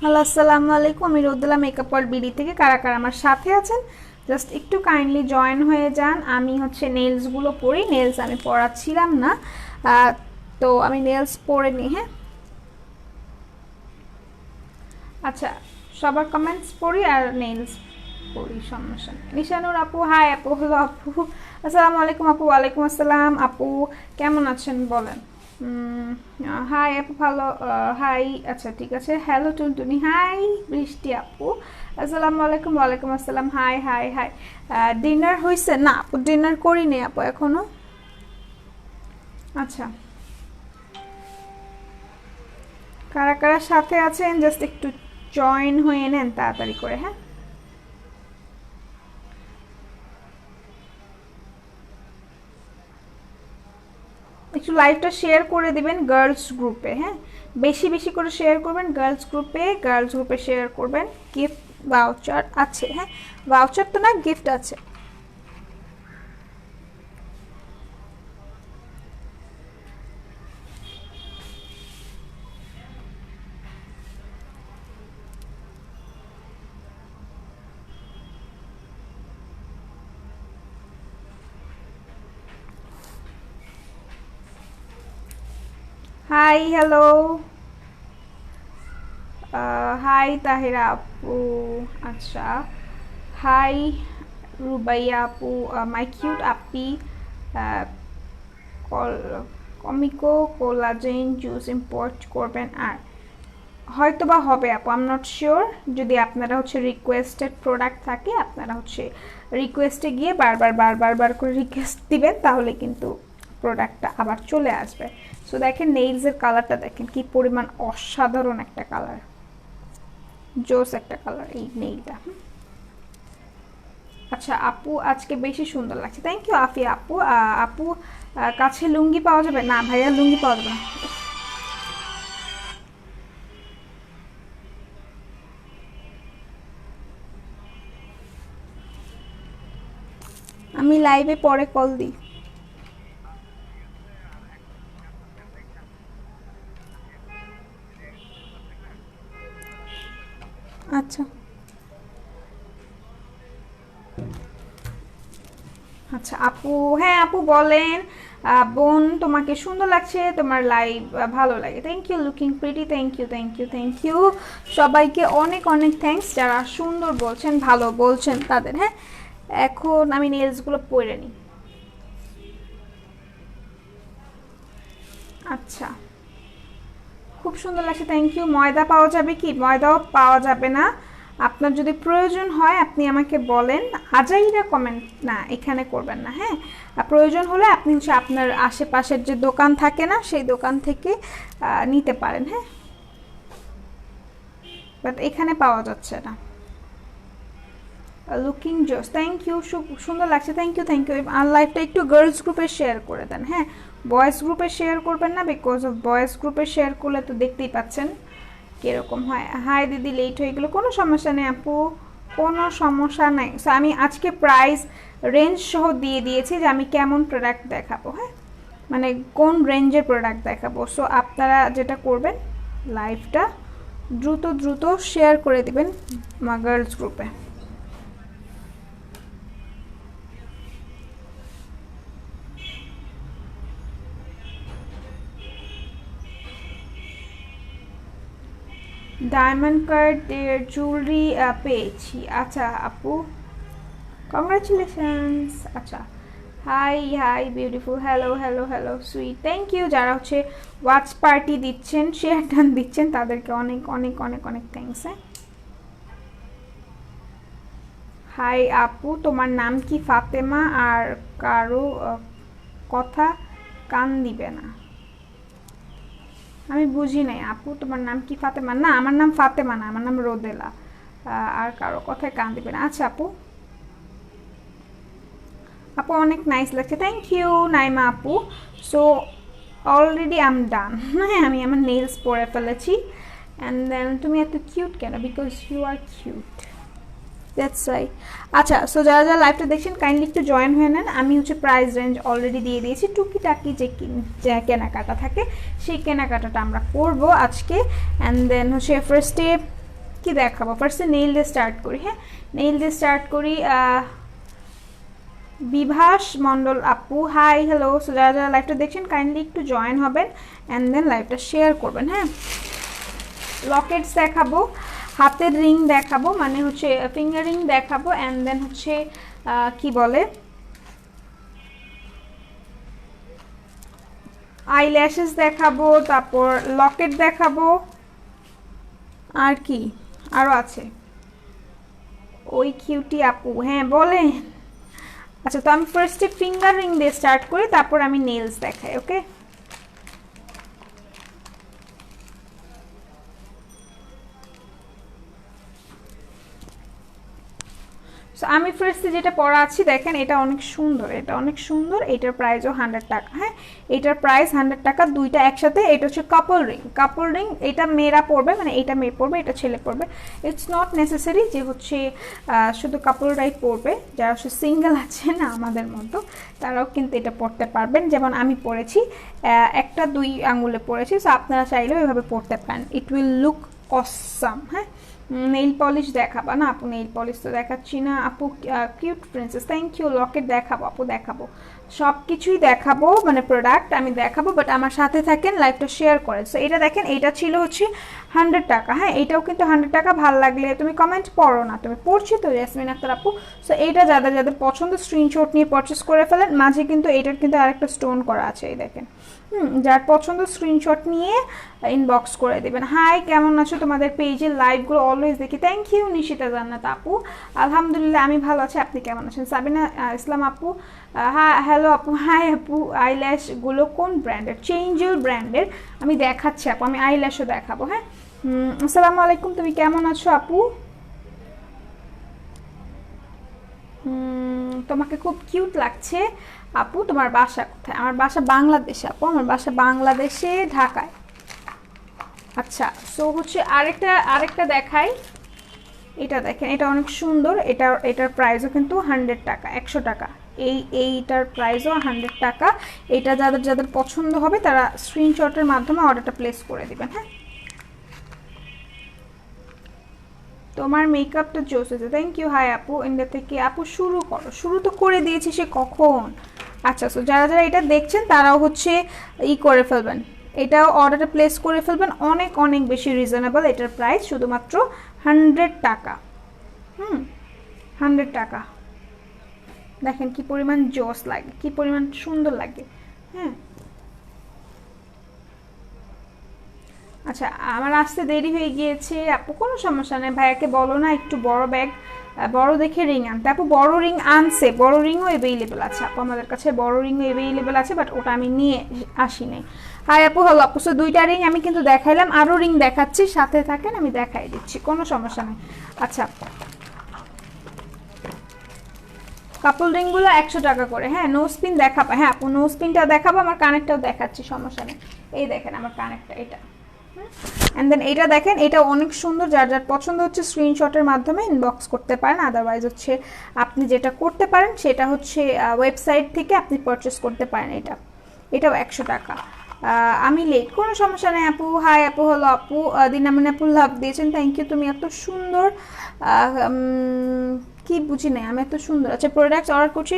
Hello আসসালামু আলাইকুম, আমি রোদেলা মেকআপ ওয়ার্ল্ড বিডি থেকে। কারা কারা আমার সাথে আছেন জাস্ট একটু কাইন্ডলি জয়েন হয়ে যান। আমি হচ্ছে নেলসগুলো পরি, নেলস আমি পরাচ্ছিলাম না, তো আমি নেলস পরে নিই। হ্যাঁ আচ্ছা, সবার কমেন্টস পড়ি আর নেলস পড়ি, সমস্যা নেই। নিশানুর আপু হাই আপু, হ্যালো আপু, আসসালামু আলাইকুম আপু। ওয়ালাইকুম আসসালাম আপু, কেমন আছেন বলেন? হাই আপু, ভালো। হাই, আচ্ছা ঠিক আছে। হ্যালো টুনটুনি, হাই বৃষ্টি আপু, আসসালামু আলাইকুম। ওয়ালাইকুম আসসালাম, হাই হাই হাই। ডিনার হয়েছে? না আপু, ডিনার করিনি আপু এখনো। আচ্ছা, কারা কারা সাথে আছেন জাস্ট একটু জয়েন হয়ে নেন তাড়াতাড়ি করে। হ্যাঁ একটু লাইভটা শেয়ার করে দিবেন গার্লস গ্রুপে। হ্যাঁ বেশি বেশি করে শেয়ার করবেন গার্লস গ্রুপে, গার্লস গ্রুপে শেয়ার করবেন। গিফট ভাউচার আছে, হ্যাঁ ভাউচার তো না, গিফট আছে। হাই হ্যালো, হাই তাহিরা আপু, আচ্ছা হাই রুবাইয়া আপু, my cute Api, কমিকো collagen juice import করবেন। আর হয়তো বা হবে আপু, আই এম নট শিওর। যদি আপনারা হচ্ছে রিকোয়েস্টেড প্রোডাক্ট থাকে, আপনারা হচ্ছে রিকোয়েস্টে গিয়ে বারবার বারবার বার করে রিকোয়েস্ট দিবেন, তাহলে কিন্তু প্রোডাক্টটা আবার চলে আসবে। সো দেখেন নেইলসের কালারটা দেখেন কি পরিমাণ অসাধারণ একটা কালার, জোস একটা কালার এই নেইলটা। আচ্ছা আপু আজকে বেশি সুন্দর লাগছে, থ্যাংক ইউ আফিয়া আপু। আপু কাছে লুঙ্গি পাওয়া যাবে? না ভাইয়া লুঙ্গি পাওয়া যাবে না। আমি লাইভে পরে কল দিই। আচ্ছা আচ্ছা আপু, হ্যাঁ আপু বলেন। বোন তোমাকে সুন্দর লাগছে, তোমার লাইভ ভালো লাগে, thank you. Looking pretty, thank you thank you thank you. সবাইকে অনেক অনেক থ্যাঙ্কস যারা সুন্দর বলছেন, ভালো বলছেন তাদের। হ্যাঁ এখন আমি নেলসগুলো পরে নিই। আচ্ছা খুব সুন্দর লাগছে, থ্যাংক ইউ। ময়দা পাওয়া যাবে কি? ময়দাও পাওয়া যাবে না। আপনার যদি প্রয়োজন হয় আপনি আমাকে বলেন। আজাইরা কমেন্ট না এখানে করবেন না। হ্যাঁ প্রয়োজন হলে আপনি হচ্ছে আপনার আশেপাশের যে দোকান থাকে না, সেই দোকান থেকে নিতে পারেন। হ্যাঁ বাট এখানে পাওয়া যাচ্ছে না। লুকিং জোস, থ্যাংক ইউ, সুন্দর লাগছে, থ্যাংক ইউ থ্যাংক ইউ। আর লাইভটা একটু গার্লস গ্রুপে শেয়ার করে দেন। হ্যাঁ বয়েজ গ্রুপে শেয়ার করবেন না, বিকজ অফ বয়েজ গ্রুপে শেয়ার করলে তো দেখতেই পাচ্ছেন কীরকম হয়। হাই দিদি, লেট হয়ে গেলো, কোনো সমস্যা নেই আপু, কোনো সমস্যা নাই। সো আমি আজকে প্রাইস রেঞ্জ সহ দিয়ে দিয়েছি যে আমি কেমন প্রোডাক্ট দেখাবো। হ্যাঁ মানে কোন রেঞ্জের প্রোডাক্ট দেখাবো। সো আপনারা যেটা করবেন, লাইভটা দ্রুত দ্রুত শেয়ার করে দিবেন গার্লস গ্রুপে। ডায়মন্ড কার্ডের জুয়েলারি পেয়েছি। আচ্ছা আপু কংগ্রাচুলেশনস। আচ্ছা hi hi beautiful, hello hello hello sweet, thank you. যারা হচ্ছে ওয়াচ পার্টি দিচ্ছেন, শেয়ার টান দিচ্ছেন, তাদেরকে অনেক অনেক অনেক অনেক থ্যাংকস। হ্যাঁ হাই আপু, তোমার নাম কি ফাতেমা? আর কারো কথা কান দিবে না? আমি বুঝি নাই আপু, তোমার নাম কি ফাতেমা? না আমার নাম ফাতেমা না, আমার নাম রোদেলা। আর কারো কথায় কান দিবে না। আচ্ছা আপু, আপু অনেক নাইস লাগছে, থ্যাংক ইউ নাইমা আপু। সো অলরেডি আম ডান। হ্যাঁ আমি আমার নেলস পরে ফেলেছি। অ্যান্ড দেন তুমি এত কিউট কেন? Because you are cute, that's right. আচ্ছা সো যারা যারা লাইভটা দেখছেন কাইন্ডলি একটু জয়েন হয়ে নেন। আমি হচ্ছে প্রাইস রেঞ্জ অলরেডি দিয়ে দিয়েছি, টুকিটাকি যে কেনাকাটা থাকে সেই কেনাকাটাটা আমরা করবো আজকে। অ্যান্ড দেন হচ্ছে ফার্স্টে কি দেখাবো, ফার্স্টে নেইল দিয়ে স্টার্ট করি। হ্যাঁ, নেইল দিয়ে স্টার্ট করি। বিভাস মন্ডল আপু, হাই হ্যালো। সো যারা যারা লাইভটা দেখছেন কাইন্ডলি একটু জয়েন হবেন অ্যান্ড দেন লাইভটা শেয়ার করবেন। হ্যাঁ, লকেটস দেখাবো, হাতের রিং দেখাবো, মানে হচ্ছে ফিঙ্গার রিং দেখাবো, অ্যান্ড দেন হচ্ছে কি বলে আইল্যাশেস দেখাবো, তারপর লকেট দেখাবো, আর কি আরও আছে ওই কিউটি আপু। হ্যাঁ বলেন। আচ্ছা, তো আমি ফার্স্টে ফিঙ্গার রিং দিয়ে স্টার্ট করি, তারপর আমি নেলস দেখাই। ওকে, সো আমি ফার্স্টে যেটা পরা আছি দেখেন, এটা অনেক সুন্দর, এটা অনেক সুন্দর। এটার প্রাইসও 100 টাকা। হ্যাঁ, এটার প্রাইস 100 টাকা, দুইটা একসাথে। এটা হচ্ছে কাপল রিং, কাপল রিং। এটা মেয়েরা পরবে, মানে এটা মেয়ে পরবে, এটা ছেলে পরবে। ইটস নট নেসেসারি যে হচ্ছে শুধু কাপলরাই পরবে, যারা হচ্ছে সিঙ্গেল আছে না আমাদের মতো, তারাও কিন্তু এটা পরতে পারবেন। যেমন আমি পরেছি, একটা 2 আঙ্গুলে পরেছি, সো আপনারা চাইলেও এভাবে পরতে পারেন। It will look awesome. হ্যাঁ, নেইল পলিশ দেখাবা না আপু? নেইল পলিশ তো দেখাচ্ছি না আপু। Cute princess, thank you. Locket দেখাবো আপু, দেখাবো, সব কিছুই দেখাবো, মানে প্রোডাক্ট আমি দেখাবো, বাট আমার সাথে থাকেন, লাইভটা শেয়ার করেন। সো এটা দেখেন, এটা ছিল হচ্ছে 100 টাকা। হ্যাঁ, এটাও কিন্তু 100 টাকা। ভাল লাগলে তুমি কমেন্ট পড়ো না, তুমি পড়ছি তো ইয়াসমিন আক্তার আপু। সো এইটা যাদের যাদের পছন্দ স্ক্রিনশট নিয়ে পারচেস করে ফেলেন। মাঝে কিন্তু এটার কিন্তু আরেকটা স্টোন করা আছে, এই দেখেন। যার পছন্দ স্ক্রিনশট নিয়ে ইনবক্স করে দেবেন। হাই, কেমন আছো? তোমাদের পেজের লাইভগুলো অলওয়েজ দেখি। থ্যাংক ইউ নিশিতা জান্নাত আপু। আলহামদুলিল্লাহ আমি ভালো আছি, আপনি কেমন আছেন? সাবিনা ইসলাম আপু, হ্যাঁ হ্যালো আপু। হাই আপু, আইল্যাশগুলো কোন ব্র্যান্ডের? চেঞ্জেল ব্র্যান্ডের। আমি দেখাচ্ছি আপু, আমি আইল্যাশও দেখাবো। হ্যাঁ, আসসালামু আলাইকুম, তুমি কেমন আছো আপু? তোমাকে খুব কিউট লাগছে আপু। তোমার বাসা কোথায়? আমার বাসা বাংলাদেশে আপু, আমার বাসা বাংলাদেশে, ঢাকায়। আচ্ছা, সো হচ্ছে আরেকটা দেখাই। এটা দেখেন, এটা অনেক সুন্দর। এটার প্রাইসও কিন্তু 100 টাকা, 100 টাকা। এইটার প্রাইসও 100 টাকা। এটা যাদের যাদের পছন্দ হবে তারা স্ক্রিনশটের মাধ্যমে অর্ডারটা প্লেস করে দিবেন। হ্যাঁ, তোমার মেকআপটা জোস হয়েছে, থ্যাংক ইউ। হাই আপু, ইন্ডিয়া থেকে আপু। শুরু করো, শুরু তো করে দিয়েছি সে কখন। আচ্ছা, সো যারা যারা এটা দেখছেন তারাও হচ্ছে করে ফেলবেন, এটাও অর্ডারটা প্লেস করে ফেলবেন। অনেক অনেক বেশি রিজনেবল। এটার প্রাইস শুধুমাত্র 100 টাকা। 100 টাকা। দেখেন কি পরিমাণ জোস লাগে, কি পরিমাণ সুন্দর লাগে। হ্যাঁ, আচ্ছা, আমার আসতে দেরি হয়ে গিয়েছে আপু। কোনো সমস্যা নেই, ভাইয়াকে বলো না একটু বড় ব্যাগ, বড় দেখে রিং আনতে। আপু বড় রিং আনছে, বড় রিংও অ্যাভেলেবেল আছে আপু, আমাদের কাছে বড় রিংও অ্যাভেলেবেল আছে, বাট ওটা আমি নিয়ে আসি নাই। হাই আপু, হলো আপু। সো 2টা রিং আমি কিন্তু দেখাইলাম, আরও রিং দেখাচ্ছি, সাথে থাকেন, আমি দেখাই দিচ্ছি, কোনো সমস্যা নেই। আচ্ছা, কাপল রিংগুলো 100 টাকা করে। হ্যাঁ, নো স্পিন দেখাবো। হ্যাঁ আপু, নো স্পিনটা দেখাবো, আমার কানেক্টটাও দেখাচ্ছি, সমস্যা নেই। এই দেখেন আমার কানেক্টটা, এটা। অ্যান্ড দেন এটা দেখেন, এটা অনেক সুন্দর। যার যার পছন্দ হচ্ছে স্ক্রিনশটের মাধ্যমে ইনবক্স করতে পারেন। আদারওয়াইজ হচ্ছে আপনি যেটা করতে পারেন সেটা হচ্ছে ওয়েবসাইট থেকে আপনি পারচেস করতে পারেন। এটাও 100 টাকা। আমি লেট, কোনো সমস্যা নেই আপু। হাই আপু, হলো আপু। দিনামিন আপু লাভ দিয়েছেন, থ্যাংক ইউ। তুমি এত সুন্দর, কি বুঝি নাই আমি, এত সুন্দর। আচ্ছা, প্রোডাক্টস অর্ডার করছি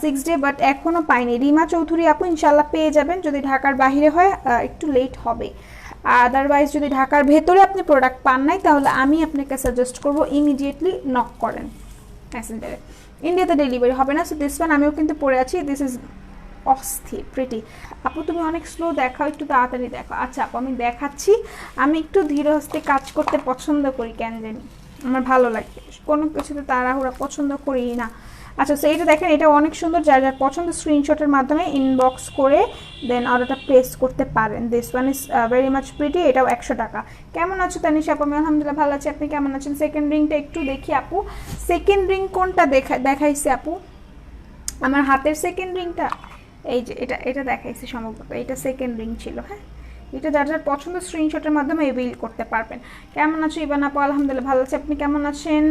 6 ডে, বাট এখনও পাইনি। রিমা চৌধুরী আপু, ইনশাল্লাহ পেয়ে যাবেন। যদি ঢাকার বাইরে হয় একটু লেট হবে, আদারওয়াইজ যদি ঢাকার ভেতরে আপনি প্রোডাক্ট পান নাই তাহলে আমি আপনাকে সাজেস্ট করব ইমিডিয়েটলি নক করেন মেসেঞ্জারে। ইন্ডিয়াতে ডেলিভারি হবে না। সো দিস ওয়ান আমিও কিন্তু পরে আছি। দিস ইজ অস্থির প্রিটি। আপু তুমি অনেক স্লো দেখাও, একটু তাড়াতাড়ি দেখো। আচ্ছা আপু, আমি দেখাচ্ছি। আমি একটু ধীরে হস্তে কাজ করতে পছন্দ করি, কেন জানি আমার ভালো লাগে, কোনো কিছুতে তাড়াহুড়া পছন্দ করি না। আচ্ছা, সো এটা দেখেন, এটা অনেক সুন্দর। যার যার পছন্দ স্ক্রিনশটের মাধ্যমে ইনবক্স করে দেন অর্ডারটা প্লেস করতে পারেন। This one is very much pretty. এটাও 100 টাকা। কেমন আছো তানিশা আপু? আমি আলহামদুলিল্লাহ ভালো আছি, আপনি কেমন আছেন? সেকেন্ড রিংটা একটু দেখি আপু। সেকেন্ড রিং কোনটা দেখাইছে আপু? আমার হাতের সেকেন্ড রিংটা, এই যে এটা দেখাইছি সম্ভবত, এটা সেকেন্ড রিং ছিল। হ্যাঁ, এটা যার যার পছন্দ স্ক্রিনশটের মাধ্যমে এভেইল করতে পারবেন। কেমন আছো ইবান আপু? আলহামদুলিল্লাহ ভালো আছি, আপনি কেমন আছেন?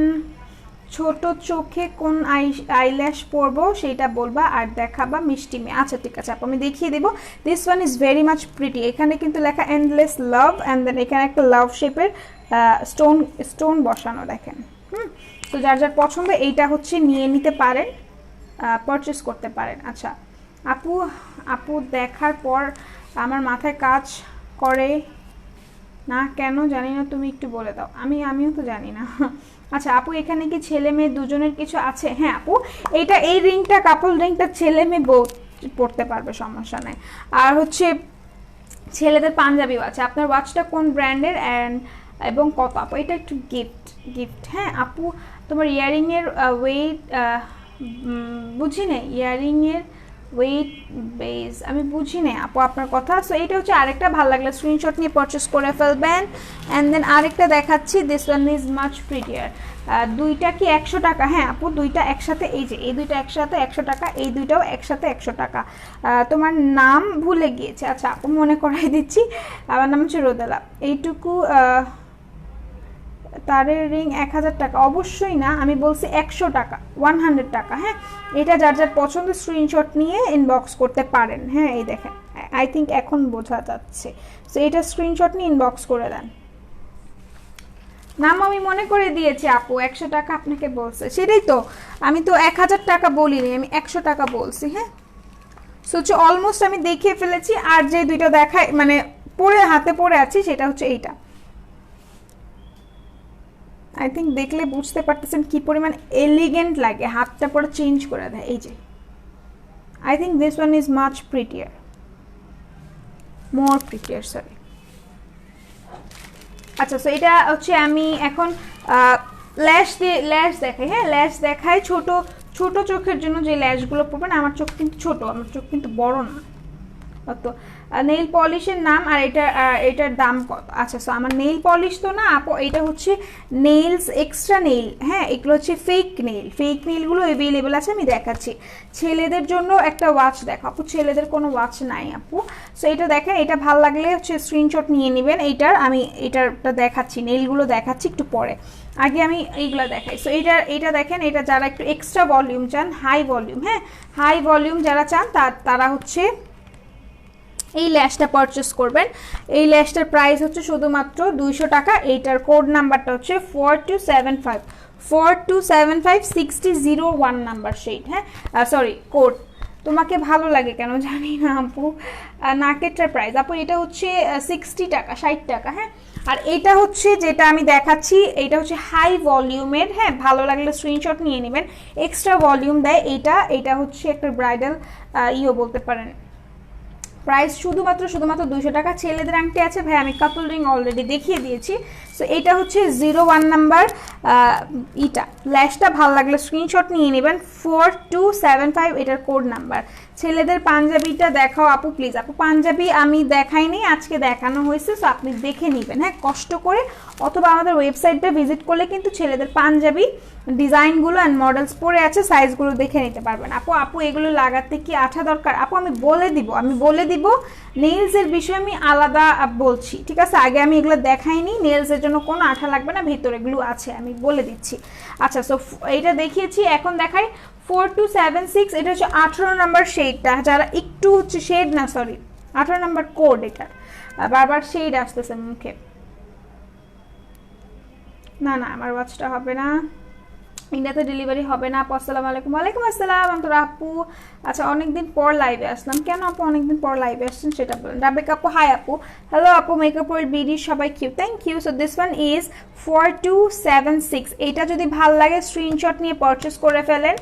ছোট চোখে কোন আইল্যাশ পরবো সেটা বলবা আর দেখাবা মিষ্টি মেয়ে। আচ্ছা ঠিক আছে আপু আমি দেখিয়ে দেবো। This one is very much pretty. এখানে কিন্তু লেখা এন্ডলেস লাভ অ্যান্ড দেন এখানে একটা লাভ শেপের স্টোন বসানো দেখেন। তো যার যার পছন্দ এইটা হচ্ছে নিয়ে নিতে পারেন, পারচেস করতে পারেন। আচ্ছা আপু আপু দেখার পর আমার মাথায় কাজ করে না কেন জানি না, তুমি একটু বলে দাও। আমিও তো জানি না। আচ্ছা আপু এখানে কি ছেলে মেয়ে দুজনের কিছু আছে? হ্যাঁ আপু এইটা এই রিংটা কাপল রিংটা ছেলে মেয়ে বউ পড়তে পারবে, সমস্যা নাই। আর হচ্ছে ছেলেদের পাঞ্জাবিও আছে। আপনার ওয়াচটা কোন ব্র্যান্ডের এবং কত? আপু এটা একটু গিফট। হ্যাঁ আপু তোমার ইয়ারিংয়ের ওয়েট বুঝি না, ইয়ারিংয়ের ওয়েট বেস আমি বুঝি না আপু আপনার কথা। সো এইটা হচ্ছে আরেকটা, ভালো লাগলে স্ক্রিনশট নিয়ে পারচেস করে ফেলবেন। অ্যান্ড দেন আরেকটা দেখাচ্ছি, দিস ওয়ান ইজ মাচ প্রিটিয়ার। দুইটা কি 100 টাকা? হ্যাঁ আপু দুইটা একসাথে, এই যে এই দুইটা একসাথে 100 টাকা, এই দুইটাও একসাথে 100 টাকা। তোমার নাম ভুলে গিয়েছে। আচ্ছা আপু মনে করাই দিচ্ছি, আমার নাম হচ্ছে রোদেলা। এইটুকু তারের রিং 1000 টাকা? অবশ্যই না, আমি বলছি 100 টাকা, 100 টাকা। হ্যাঁ এটা যার যার পছন্দ স্ক্রিনশট নিয়ে ইনবক্স করতে পারেন। হ্যাঁ এই দেখেন, আই থিঙ্ক এখন বোঝা যাচ্ছে। সো এটা স্ক্রিনশট নিয়ে ইনবক্স করে দেন। নাম আমি মনে করে দিয়েছি আপু, 100 টাকা আপনাকে বলছে, সেটাই তো আমি তো 1000 টাকা বলিনি, আমি 100 টাকা বলছি। হ্যাঁ সো হচ্ছে অলমোস্ট আমি দেখিয়ে ফেলেছি। আর যে দুইটা দেখায় মানে পরে হাতে পরে আছি সেটা হচ্ছে এইটা। আই থিঙ্ক দেখলে বুঝতে পারতেছেন কি পরিমাণ এলিগেন্ট লাগে, হাতটা পরে চেঞ্জ করে দেয়। এই যে I think this one is much প্রিটিয়ার, more প্রিটিয়ার, sorry. আচ্ছা সো এটা হচ্ছে আমি এখন ল্যাশ দেখাই। হ্যাঁ ল্যাশ দেখাই, ছোট ছোট চোখের জন্য যে ল্যাশগুলো পড়বেন। আমার চোখ কিন্তু ছোট, আমার চোখ কিন্তু বড় না অত। নেইল পলিশের নাম আর এটার দাম কত? আচ্ছা সো আমার নেইল পলিশ তো না আপু, এটা হচ্ছে নেইলস এক্সট্রা নেইল। হ্যাঁ এগুলো হচ্ছে ফেক নেইলগুলো অ্যাভেলেবেল আছে, আমি দেখাচ্ছি। ছেলেদের জন্য একটা ওয়াচ দেখো আপু, ছেলেদের কোনো ওয়াচ নাই আপু। সো এটা দেখেন, এটা ভাল লাগলে হচ্ছে স্ক্রিনশট নিয়ে নেবেন। আমি এটারটা দেখাচ্ছি, নেইলগুলো দেখাচ্ছি একটু পরে, আগে আমি এইগুলো দেখাই। সো এটা দেখেন, এটা যারা একটু এক্সট্রা ভলিউম চান, হাই ভলিউম, হ্যাঁ হাই ভলিউম যারা চান তারা হচ্ছে এই ল্যাশটা পারচেস করবেন। এই ল্যাশটার প্রাইস হচ্ছে শুধুমাত্র 200 টাকা। এইটার কোড নাম্বারটা হচ্ছে 4275 6001 নাম্বার শেড। হ্যাঁ সরি কোড। তোমাকে ভালো লাগে কেন জানি না আপু। নাকেরটার প্রাইস আপু এটা হচ্ছে 60 টাকা, 60 টাকা। হ্যাঁ আর এটা হচ্ছে যেটা আমি দেখাচ্ছি, এটা হচ্ছে হাই ভলিউমের। হ্যাঁ ভালো লাগলে স্ক্রিনশট নিয়ে নেবেন, এক্সট্রা ভলিউম দেয় এটা হচ্ছে একটা ব্রাইডাল বলতে পারেন। প্রাইস শুধুমাত্র 200 টাকা। ছেলেদের আংটি আছে ভাই, আমি কাপল রিং অলরেডি দেখিয়ে দিয়েছি। সো এটা হচ্ছে 01 নাম্বার ইটা। ল্যাশটা ভালো লাগলে স্ক্রিনশট নিয়ে নেবেন, 4275 এটার কোড নাম্বার। ছেলেদের পাঞ্জাবিটা দেখাও আপু প্লিজ। আপু পাঞ্জাবি আমি দেখাইনি, আজকে দেখানো হয়েছে, সো আপনি দেখে নেবেন হ্যাঁ কষ্ট করে, অথবা আমাদের ওয়েবসাইটটা ভিজিট করলে কিন্তু ছেলেদের পাঞ্জাবি ডিজাইনগুলো অ্যান্ড মডেলস পরে আছে, সাইজগুলো দেখে নিতে পারবেন। আপু এগুলো লাগাতে কি আঠা দরকার? আপু আমি বলে দিব নেইলসের বিষয়ে আমি আলাদা বলছি, ঠিক আছে? আগে আমি এগুলো দেখাইনি, নেইলসের জন্য কোনো আঠা লাগবে না, ভেতরে এগুলো আছে, আমি বলে দিচ্ছি। আচ্ছা সো এটা দেখিয়েছি, এখন দেখাই 4276। এটা হচ্ছে 18 নাম্বার শেডটা, যারা একটু হচ্ছে শেড না সরি 18 নাম্বার কোড। এটা বারবার শেড আসতেছে মুখে। না আমার ওয়াচটা হবে না, ইন্ডিয়াতে ডেলিভারি হবে না। আপু আসসালামু আলাইকুম। ওয়ালাইকুম আসসালাম অন্তরা আপু। আচ্ছা অনেকদিন পর লাইভে আসলাম, কেন আপু অনেকদিন পর লাইভে আসছেন সেটা বলেন। রাবেকা আপু হাই আপু, হ্যালো আপু, মেকআপ ওয়ার্ল্ড বিডি সবাই কিউ, thank you. So this one is 4276। এটা যদি ভাল লাগে স্ক্রিনশট নিয়ে পারচেস করে ফেলেন।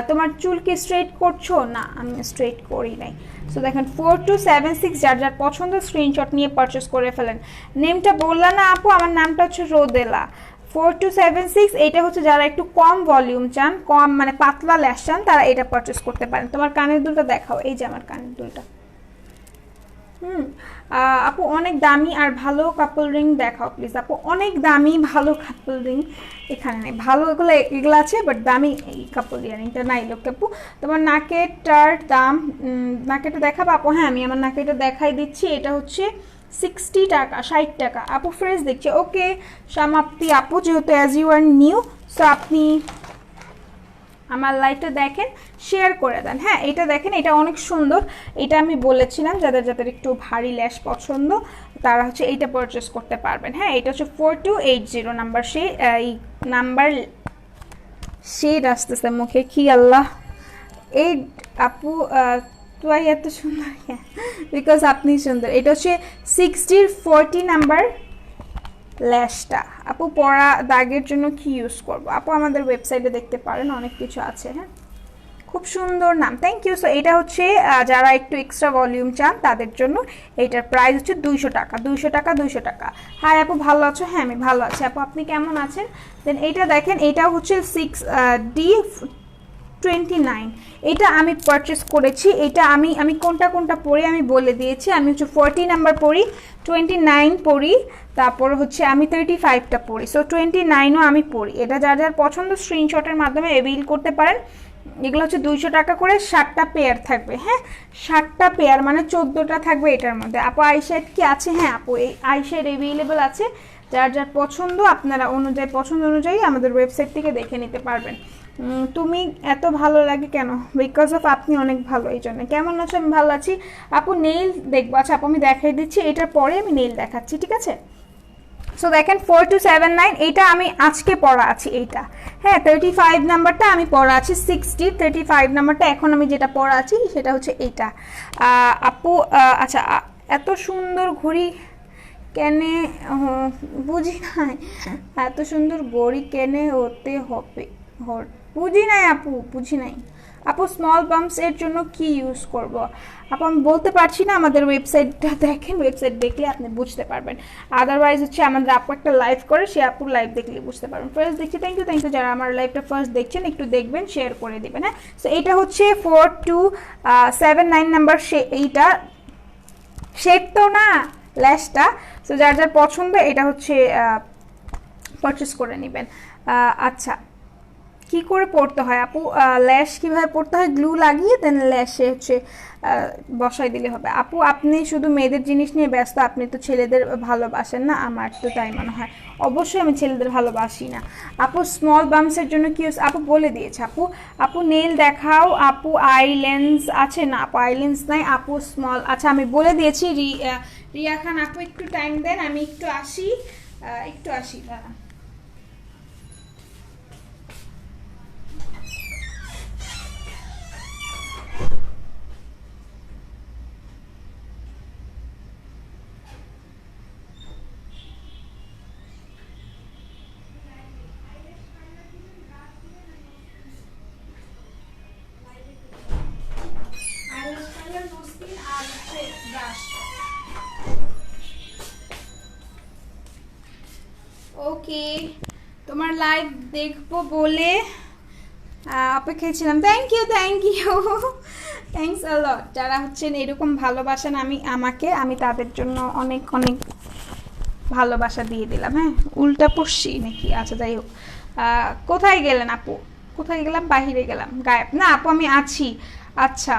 তোমার চুল কি স্ট্রেট করছো? না আমি স্ট্রেট করি নাই। সো দেখেন 4276, যার পছন্দ স্ক্রিনশট নিয়ে পারচেস করে ফেলেন। নেমটা বললাম না আপু, আমার নামটা হচ্ছে রোদেলা। 4276। এটা হচ্ছে যারা একটু কম ভলিউম চান, কম মানে পাতলা ল্যাশ চান, তারা এটা পারচেস করতে পারেন। তোমার কানের দুলটা দেখাও, এই যে আমার কানের দুলটা। আপু অনেক দামি আর ভালো কাপল রিং দেখাও প্লিজ। আপু অনেক দামি ভালো কাপল রিং এখানে নেই, ভালো এগুলো আছে বাট দামি এই কাপল ইয়ারিংটা নাই লোক আপু। তোমার নাকেরটার দাম, নাকেরটা দেখাবো আপু? হ্যাঁ আমি আমার নাকেরটা দেখাই দিচ্ছি। এটা হচ্ছে 60 টাকা, 60 টাকা। আপু ফ্রেশ দেখছি, ওকে সমাপ্তি আপু, যেহেতু as you are new, so আপনি আমার লাইভটা দেখেন, শেয়ার করে দেন। হ্যাঁ, এটা দেখেন, এটা অনেক সুন্দর। এটা আমি বলেছিলাম যাদের যাদের একটু ভারী ল্যাশ পছন্দ তারা হচ্ছে এইটা পারচেস করতে পারবেন। হ্যাঁ, এটা হচ্ছে 4280 নাম্বার, সেই এই নাম্বার শেড আসতেছে মুখে, কি আল্লাহ। এই আপু তুই এত সুন্দর বিকজ আপনি সুন্দর। এটা হচ্ছে 60/40 নাম্বার ল্যাশটা। আপু পরা দাগের জন্য কি ইউজ করব? আপু আমাদের ওয়েবসাইটে দেখতে পারেন, অনেক কিছু আছে। হ্যাঁ, খুব সুন্দর নাম, থ্যাংক ইউ। সো এটা হচ্ছে যারা একটু এক্সট্রা ভলিউম চান তাদের জন্য। এইটার প্রাইস হচ্ছে 200 টাকা, 200 টাকা, 200 টাকা। হাই আপু, ভালো আছো? হ্যাঁ, আমি ভালো আছি। আপু আপনি কেমন আছেন? দেন এইটা দেখেন, এইটাও হচ্ছে 6D29। এটা আমি পারচেস করেছি। এটা আমি কোনটা কোনটা পরি আমি বলে দিয়েছি। আমি হচ্ছে 40 নাম্বার পরি, 29 পরি, তারপর হচ্ছে আমি 35টা পরি। সো 29ও আমি পরি। এটা যার যার পছন্দ স্ক্রিনশটের মাধ্যমে এভিল করতে পারেন। এগুলো হচ্ছে 200 টাকা করে, 7টা পেয়ার থাকবে। হ্যাঁ, 7টা পেয়ার মানে 14টা থাকবে এটার মধ্যে। আপু আইশ্যাড কি আছে? হ্যাঁ আপু, এই আইশ্যাড অ্যাভেলেবল আছে। যার যার পছন্দ আপনারা পছন্দ অনুযায়ী আমাদের ওয়েবসাইট থেকে দেখে নিতে পারবেন। তুমি এত ভালো লাগে কেন? বিকজ অফ আপনি অনেক ভালো, এই জন্য। কেমন আছো? আমি ভালো আছি। আপু নেইল দেখবো? আচ্ছা আপু আমি দেখাই দিচ্ছি, এটার পরে আমি নেইল দেখাচ্ছি, ঠিক আছে? সো দেখেন 4279, এইটা আমি আজকে পরা আছি এইটা। হ্যাঁ, 35 নাম্বারটা আমি পরা আছি 60, 35 নাম্বারটা এখন আমি যেটা পরা আছি সেটা হচ্ছে এইটা। আপু আচ্ছা, এত সুন্দর ঘড়ি কেনে বুঝি নাই, এত সুন্দর ঘড়ি কেনে হতে হবে, বুঝি নাই আপু, বুঝি নাই। আপু স্মল বাম্পস এর জন্য কি ইউজ করব? আপু আমি বলতে পারছি না, আমাদের ওয়েবসাইটটা দেখেন, ওয়েবসাইট দেখলে আপনি বুঝতে পারবেন। আদারওয়াইজ হচ্ছে আমাদের আপু একটা লাইভ করে, সে আপুর লাইভ দেখলে বুঝতে পারবেন। ফার্স্ট দেখছি, থ্যাংক ইউ যারা আমার লাইভটা ফার্স্ট দেখছেন, একটু দেখবেন, শেয়ার করে দিবেন। হ্যাঁ, সো এইটা হচ্ছে 4279 নাম্বার, এইটা শেড তো না, ল্যাশটা। সো যার যার পছন্দ এটা হচ্ছে পারচেস করে নেবেন। আচ্ছা, কি করে পড়তে হয় আপু? ল্যাশ কিভাবে পড়তে হয়? গ্লু লাগিয়ে দেন ল্যাশে হচ্ছে বসাই দিলে হবে। আপু আপনি শুধু মেয়েদের জিনিস নিয়ে ব্যস্ত, আপনি তো ছেলেদের ভালোবাসেন না? আমার তো তাই মনে হয়। অবশ্যই আমি ছেলেদের ভালোবাসি না। আপু স্মল বাম্পসের জন্য কি ইউজ? আপু বলে দিয়েছে। আপু নেইল দেখাও। আপু আই লেন্স আছে না? আপু আই লেন্স নাই। আপু স্মল, আচ্ছা আমি বলে দিয়েছি। রিয়া খান আপু একটু টাইম দেন, আমি একটু আসি, দাঁড়া। ওকে, তোমার লাইভ দেখবো বলে অপেক্ষায় ছিলাম। থ্যাংক ইউ থ্যাংকস আ লট। যারা হচ্ছেন এরকম ভালোবাসেন আমি তাদের জন্য অনেক অনেক ভালোবাসা দিয়ে দিলাম। হ্যাঁ, উল্টা পড়ছি নাকি? আচ্ছা যাই হোক, কোথায় গেলেন আপু? কোথায় গেলাম? বাহিরে গেলাম, গায়েব না আপু, আমি আছি। আচ্ছা,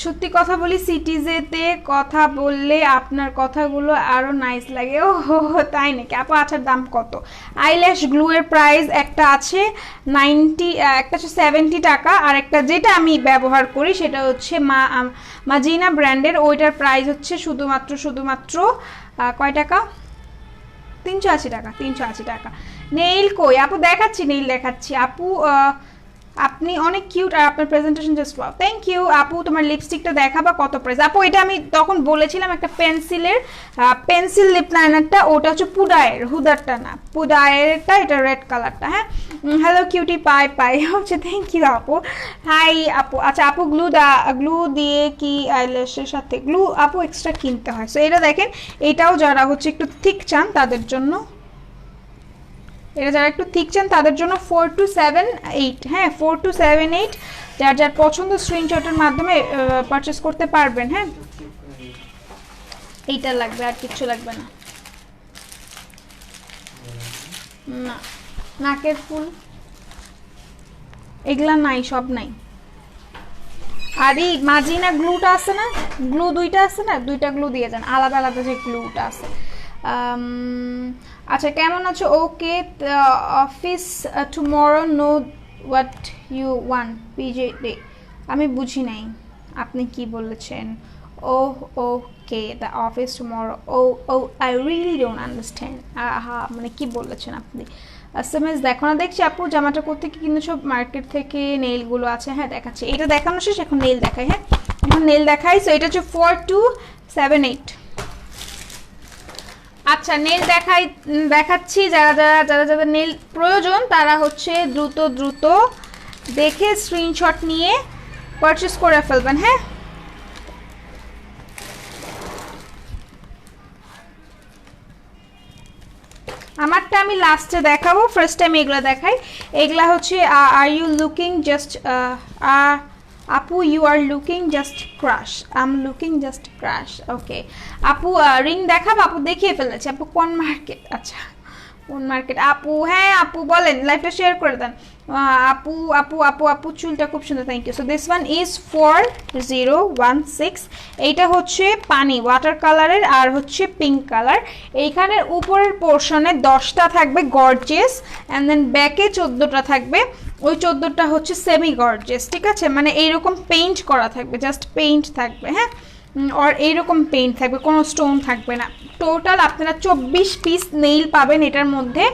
সত্যি কথা বলি, সিটিজেতে কথা বললে আপনার কথাগুলো আরো নাইস লাগে। ও তাই নাকি আপু? আচ্ছা, দাম কত? আইল্যাশ গ্লু এর প্রাইস একটা আছে 90, একটা হচ্ছে 70 টাকা, আর একটা যেটা আমি ব্যবহার করি সেটা হচ্ছে মাজিনা ব্র্যান্ডের, ওইটার প্রাইস হচ্ছে শুধুমাত্র কয় টাকা? 380 টাকা, 380 টাকা। নেইল কই আপু? দেখাচ্ছি, নেইল দেখাচ্ছি আপু। আপনি অনেক কিউট আর আপনার presentation just wow. Thank you আপু। তোমার লিপস্টিকটা দেখাবা? কত প্রাইস আপু? এটা আমি তখন বলেছিলাম একটা পেন্সিল লিপ লাইনারটা, ওটা হচ্ছে পুডায়ের, হুদারটা না, পুডায়েরটা, এটা রেড কালারটা। হ্যাঁ, হ্যালো কিউটি পাই হচ্ছে। থ্যাংক ইউ আপু। হাই আপু। আচ্ছা আপু, গ্লু দিয়ে কি আইল্যাশের সাথে গ্লু আপু এক্সট্রা কিনতে হয়? সো এটা দেখেন, এটাও যারা হচ্ছে একটু থিক চান তাদের জন্য, যারা একটু থিক চান তাদের জন্য 4278। হ্যাঁ, 4278, যার যার পছন্দ স্ক্রিনশটের মাধ্যমে পারচেস করতে পারবেন। হ্যাঁ, এইটা লাগবে, আর কিছু লাগবে না। না, নাকের ফুল এগুলা নাই, সব নাই। আর এই মাজিনা গ্লুটা আছে না, গ্লু দুইটা আছে না, দুইটা গ্লু দিয়ে যান, আলাদা আলাদা যে গ্লুটা আছে। আচ্ছা কেমন আছো? Okay, office tomorrow, no what you one PJ day. আমি বুঝি নাই আপনি কি বলেছেন। ও ওকে, দ্য অফিস টুমরো। ও ও আই রিয়েলি ডোন্ট আন্ডারস্ট্যান্ড। আহা, মানে কি বলেছেন আপনি? এসএমএস দেখো না। দেখছি আপু জামাটা করতে কি কিনেছো? মার্কেট থেকে নেইলগুলো আছে, হ্যাঁ দেখাচ্ছি। এটা দেখানো শেষ, এখন নেইল দেখাই। হ্যাঁ এখন নেইল দেখাই। সো এটা হচ্ছে 4278। আচ্ছা নেল দেখাচ্ছি। যারা নেল প্রয়োজন তারা হচ্ছে দ্রুত দ্রুত দেখে স্ক্রিনশট নিয়ে পারচেস করে ফেলবেন। হ্যাঁ আমারটা আমি লাস্টে দেখাবো, ফার্স্ট টাইম এগুলো দেখাই। এগুলা হচ্ছে আর ইউ লুকিং জাস্ট, আপু you are looking just crush, I am looking just crush. Okay আপু রিং দেখাবো? আপু দেখিয়ে ফেলেছে। আপু কোন মার্কেট? আচ্ছা কোন মার্কেট আপু? হ্যাঁ আপু বলেন, লাইভটা শেয়ার করে দেন। আপু আপু আপু আপু চুলটা খুব সুন্দর, thank you. So this one is 4016। এইটা হচ্ছে পানি ওয়াটার কালারের আর হচ্ছে পিঙ্ক কালার। এইখানের উপরের পোর্শনে 10টা থাকবে গর্জিয়াস, অ্যান্ড দেন ব্যাকে 14টা থাকবে। ওই 14টা হচ্ছে সেমি গর্জিয়াস, ঠিক আছে? মানে এইরকম পেইন্ট করা থাকবে, জাস্ট পেইন্ট থাকবে। হ্যাঁ আর এইরকম পেইন্ট থাকবে, কোনো স্টোন থাকবে না। টোটাল আপনারা 24 পিস নেইল পাবেন এটার মধ্যে,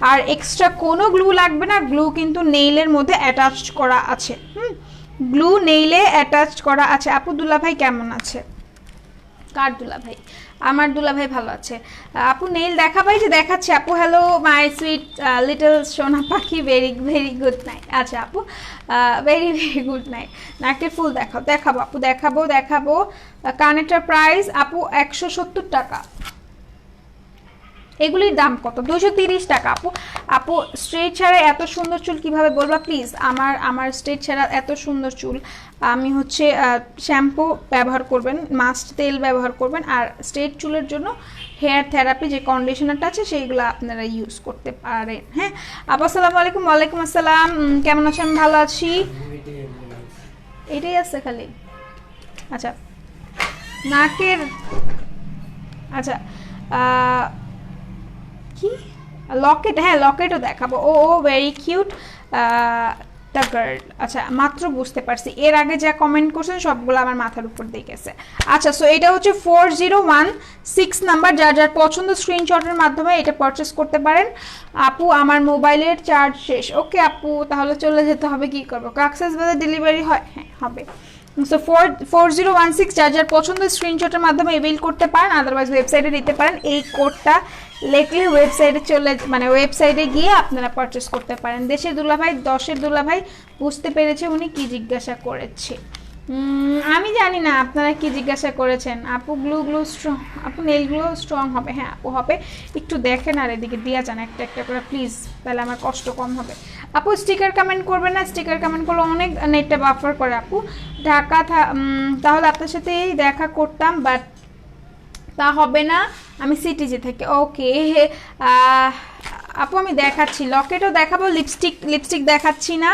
আর এক্সট্রা কোনো গ্লু লাগবে না। গ্লু কিন্তু নেইলের মধ্যে অ্যাটাচড করা আছে। গ্লু নেইলে অ্যাটাচড করা আছে। আপু দুলাভাই কেমন আছে? কার দুলাভাই? আমার দুলাভাই ভালো আছে। আপু নেইল দেখাবাই? যে দেখাচ্ছি আপু। হ্যালো মাই সুইট লিটল সোনা পাখি, ভেরি ভেরি গুড নাইট। আচ্ছা আপু ভেরি ভেরি গুড নাইট। নাকের ফুল দেখাবো আপু, দেখাবো। কানেরটার প্রাইস আপু 170 টাকা। এগুলির দাম কত? 230 টাকা আপু। আপু স্ট্রেট ছাড়া এত সুন্দর চুল কিভাবে বলবা প্লিজ? আমার স্ট্রেট ছাড়া এত সুন্দর চুল, আমি হচ্ছে শ্যাম্পু ব্যবহার করবেন, মাস্ট তেল ব্যবহার করবেন, আর স্ট্রেট চুলের জন্য হেয়ার থেরাপি যে কন্ডিশনারটা আছে সেইগুলো আপনারা ইউজ করতে পারেন। হ্যাঁ আপু আসসালামু আলাইকুম। ওয়ালাইকুম আসসালাম, কেমন আছেন? আমি ভালো আছি। এটাই আছে খালি? আচ্ছা নাকের, আচ্ছা কি লকেট? হ্যাঁ লকেটও দেখাবো। ও ভেরি কিউট দ্য গার্ল। আচ্ছা মাত্র বুঝতে পারছি, এর আগে যা কমেন্ট করছেন সবগুলো আমার মাথার উপর দিয়ে গেছে। আচ্ছা সো এটা হচ্ছে 4016 নাম্বার। যার পছন্দ স্ক্রিনশটের মাধ্যমে এটা পারচেস করতে পারেন। আপু আমার মোবাইলের চার্জ শেষ। ওকে আপু তাহলে চলে যেতে হবে, কি করবো? কক্সবাজার ডেলিভারি হয়? হ্যাঁ হবে। সো 4016 যার পছন্দ স্ক্রিনশটের মাধ্যমে এভেইল করতে পারেন, আদারওয়াইজ ওয়েবসাইটে দিতে পারেন। এই কোডটা লেখলে ওয়েবসাইটে ওয়েবসাইটে গিয়ে আপনারা পারচেস করতে পারেন। দেশের দুলাভাই, 10-এর দুলাভাই বুঝতে পেরেছে উনি কি জিজ্ঞাসা করেছে। আমি জানি না আপনারা কি জিজ্ঞাসা করেছেন। আপু গ্লু স্ট্রং, আপু নেলগুলো স্ট্রং হবে? হ্যাঁ আপু হবে। একটু দেখেন আর এদিকে দিয়া যান একটা একটা করে প্লিজ, তাহলে আমার কষ্ট কম হবে। আপু স্টিকার কমেন্ট করবেন না, স্টিকার কমেন্ট করলে অনেক নেটটা বাফার করে আপু। ঢাকা তাহলে আপনার সাথে দেখা করতাম, বাট তা হবে না, আমি সিটিজি থেকে। ওকে আপু আমি দেখাচ্ছি, লকেটও দেখাবো, লিপস্টিক দেখাচ্ছি না।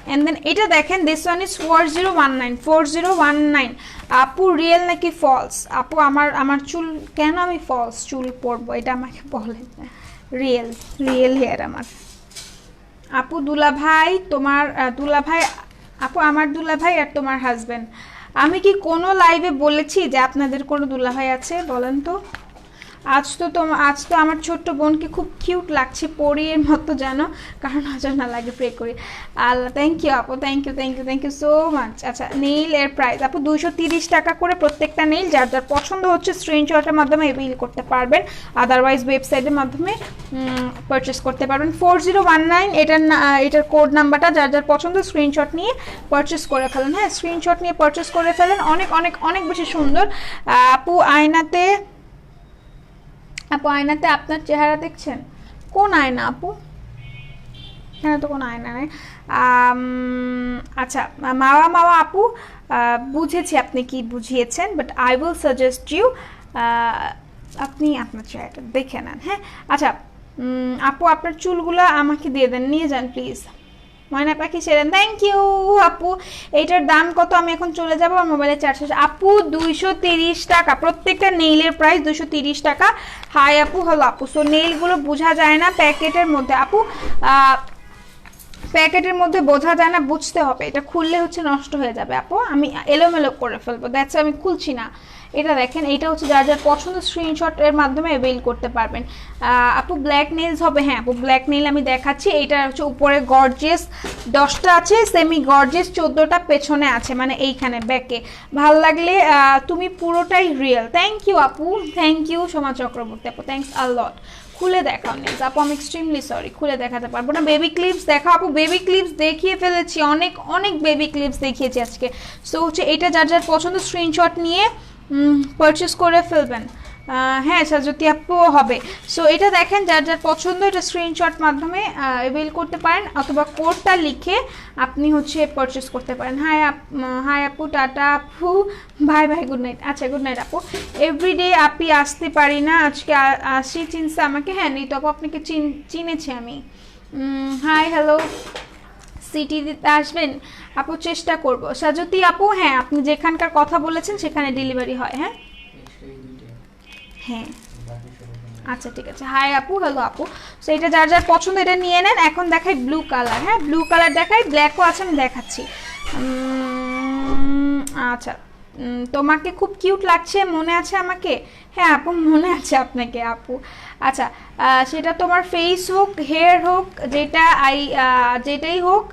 অ্যান্ড দেন এটা দেখেন, দিস ওয়ান ইজ 4019। আপু রিয়েল নাকি ফলস? আপু আমার চুল, কেন আমি ফলস চুল পরবো এটা আমাকে বলেন। রিয়েল হেয়ার আমার। আপু দুলাভাই তোমার দুলাভাই, আপু আমার দুলাভাই আর তোমার হাজবেন্ড। আমি কি কোনো লাইভে বলেছি যে আপনাদের কোনো দুলাভাই আছে? বলেন তো। আজ তো আমার ছোট্ট বোনকে খুব কিউট লাগছে, পরীর মতো জানো, কারণ নজর না লাগে, প্রে করি আল্লাহ। থ্যাংক ইউ আপু, থ্যাংক ইউ সো মাচ। আচ্ছা নেইল এর প্রাইস আপু 230 টাকা করে প্রত্যেকটা নেইল। যার পছন্দ হচ্ছে স্ক্রিনশটের মাধ্যমে এভিল করতে পারবেন, আদারওয়াইজ ওয়েবসাইটের মাধ্যমে পারচেস করতে পারবেন। 4019 এটার কোড নাম্বারটা। যার পছন্দ স্ক্রিনশট নিয়ে পারচেস করে ফেলেন। হ্যাঁ স্ক্রিনশট নিয়ে পারচেস করে ফেলেন, অনেক অনেক অনেক বেশি সুন্দর। আপু আয়নাতে আপনার চেহারা দেখছেন? কোন আয়না আপু? এখানে তো কোনো আয়না নেই। আচ্ছা মাওয়া আপু বুঝেছি আপনি কি বুঝিয়েছেন, but I will suggest you আপনি আপনার চেহারাটা দেখে নেন। হ্যাঁ আচ্ছা আপু আপনার চুলগুলো আমাকে দিয়ে দেন, নিয়ে যান প্লিজ। ময়না পাখি সেরেন, থ্যাংক ইউ আপু। এইটার দাম কত? আমি এখন চলে যাবো আমার মোবাইলে 400। আপু 230 টাকা, প্রত্যেকটা নেইলের প্রাইস 230 টাকা। হাই আপু, হ্যালো আপু। সো নেইলগুলো বোঝা যায় না প্যাকেটের মধ্যে আপু, প্যাকেটের মধ্যে বোঝা যায় না, বুঝতে হবে। এটা খুললে হচ্ছে নষ্ট হয়ে যাবে আপু, আমি এলোমেলো করে ফেলবো, দ্যাটস আমি খুলছি না। এটা দেখেন, এটা হচ্ছে যার যার পছন্দ স্ক্রিনশটের মাধ্যমে অ্যাভেল করতে পারবেন। আপু ব্ল্যাক নেইলস হবে? হ্যাঁ আপু ব্ল্যাক নেইল আমি দেখাচ্ছি। এটা হচ্ছে উপরে গর্জিয়াস 10টা আছে, সেমি গর্জিয়াস 14টা পেছনে আছে, মানে এইখানে ব্যাকে। ভাল লাগলে তুমি পুরোটাই রিয়েল। থ্যাংক ইউ আপু, থ্যাংক ইউ সোমা চক্রবর্তী আপু, থ্যাংকস আ লট। খুলে দেখাও নেলস আপু, আমি এক্সট্রিমলি সরি, খুলে দেখাতে পারবো না। বেবি ক্লিপস দেখাও আপু, বেবি ক্লিপস দেখিয়ে ফেলেছি, অনেক অনেক বেবি ক্লিপস দেখিয়েছি আজকে। সো হচ্ছে এটা যার যার পছন্দ স্ক্রিনশট নিয়ে পারচেস করে ফেলবেন। হ্যাঁ সাজতি আপু হবে। সো এটা দেখেন, যার যার পছন্দ এটা স্ক্রিনশট মাধ্যমে অ্যাভেল করতে পারেন, অথবা কোডটা লিখে আপনি হচ্ছে পারচেস করতে পারেন। হাই আপু, টাটা আপু, বাই বাই, গুড নাইট। আচ্ছা গুড নাইট আপু। এভরিডে আপি আসতে পারি না, আজকে আসি, চিনছে আমাকে? হ্যাঁ নিত আপু, আপনাকে চিনেছি আমি। হাই হ্যালো, সিটি দিতে আসবেন আপু? চেষ্টা করব। সাজতি আপু হ্যাঁ, আপনি যেখানকার কথা বলেছেন সেখানে ডেলিভারি হয়। হ্যাঁ হ্যাঁ আচ্ছা ঠিক আছে। হাই আপু, হ্যালো আপু। সো এটা যার যার পছন্দ এটা নিয়ে নেন। এখন দেখাই ব্লু কালার। হ্যাঁ ব্লু কালার দেখাই, ব্ল্যাকও আছে, আমি দেখাচ্ছি। আচ্ছা, তোমাকে খুব কিউট লাগছে, মনে আছে আমাকে? হ্যাঁ আপু মনে আছে আপনাকে আপু। আচ্ছা, সেটা তোমার ফেস হোক, হেয়ার হোক, যেটাই হোক,